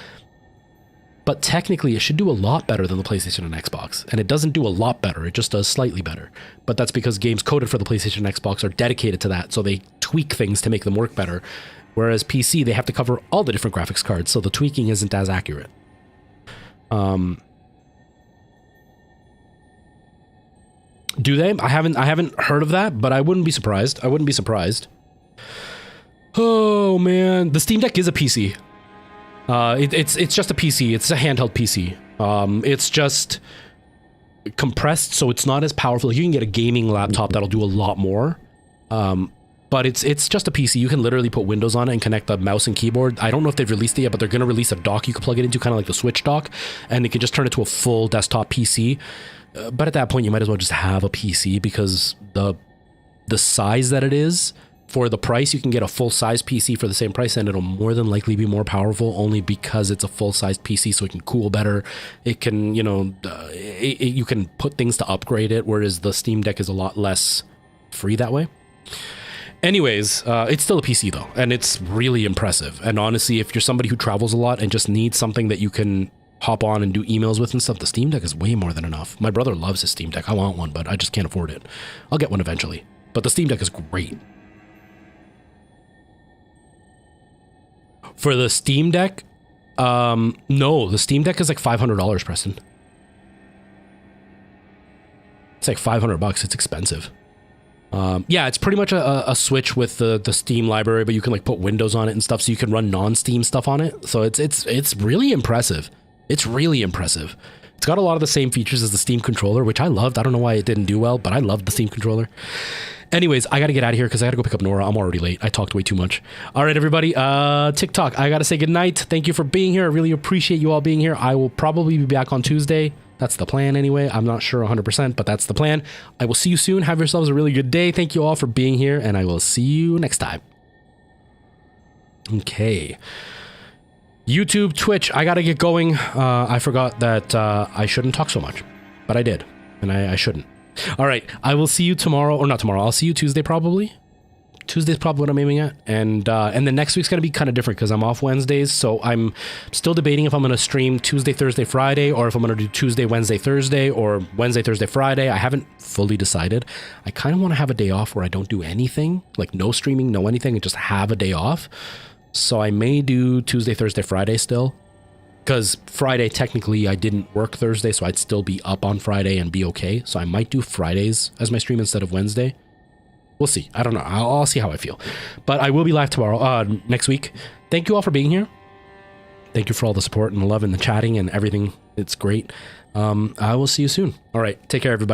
But technically, it should do a lot better than the PlayStation and Xbox. And it doesn't do a lot better. It just does slightly better. But that's because games coded for the PlayStation and Xbox are dedicated to that. So they tweak things to make them work better. Whereas PC, they have to cover all the different graphics cards. So the tweaking isn't as accurate. Do they? I haven't heard of that, but I wouldn't be surprised. I wouldn't be surprised. Oh, man. The Steam Deck is a PC. It's just a PC. It's a handheld PC. It's just compressed, so it's not as powerful. You can get a gaming laptop that'll do a lot more. But it's just a PC. You can literally put Windows on it and connect the mouse and keyboard. I don't know if they've released it yet, but they're going to release a dock you can plug it into, kind of like the Switch dock, and it can just turn it to a full desktop PC. But at that point, you might as well just have a PC because the size that it is, for the price, you can get a full-size PC for the same price, and it'll more than likely be more powerful only because it's a full-sized PC, so it can cool better. It can, you can put things to upgrade it, whereas the Steam Deck is a lot less free that way. Anyways, it's still a PC, though, and it's really impressive. And honestly, if you're somebody who travels a lot and just needs something that you can hop on and do emails with and stuff, the Steam Deck is way more than enough. My brother loves his Steam Deck. I want one, but I just can't afford it. I'll get one eventually. But the Steam Deck is great. For the Steam Deck, no, the Steam Deck is like $500, Preston. It's like $500. It's expensive. Yeah, it's pretty much a Switch with the Steam library, but you can like put Windows on it and stuff, so you can run non-Steam stuff on it. So it's really impressive. It's really impressive. It's got a lot of the same features as the Steam controller, which I loved. I don't know why it didn't do well, but I loved the Steam controller. Anyways, I got to get out of here because I got to go pick up Nora. I'm already late. I talked way too much. All right, everybody. TikTok, I got to say goodnight. Thank you for being here. I really appreciate you all being here. I will probably be back on Tuesday. That's the plan anyway. I'm not sure 100%, but that's the plan. I will see you soon. Have yourselves a really good day. Thank you all for being here, and I will see you next time. Okay. YouTube, Twitch, I gotta get going. I forgot that I shouldn't talk so much, but I did, and I shouldn't. All right, I will see you tomorrow, or not tomorrow. I'll see you Tuesday probably. Tuesday's probably what I'm aiming at, and then next week's gonna be kind of different because I'm off Wednesdays, so I'm still debating if I'm gonna stream Tuesday, Thursday, Friday, or if I'm gonna do Tuesday, Wednesday, Thursday, or Wednesday, Thursday, Friday. I haven't fully decided. I kind of want to have a day off where I don't do anything, like no streaming, no anything, and just have a day off. So I may do Tuesday, Thursday, Friday still, because Friday technically I didn't work Thursday, so I'd still be up on Friday and be okay. So I might do Fridays as my stream instead of Wednesday. We'll see. I don't know. I'll see how I feel. But I will be live tomorrow, next week. Thank you all for being here. Thank you for all the support and the love and the chatting and everything. It's great. I will see you soon. All right. Take care, everybody.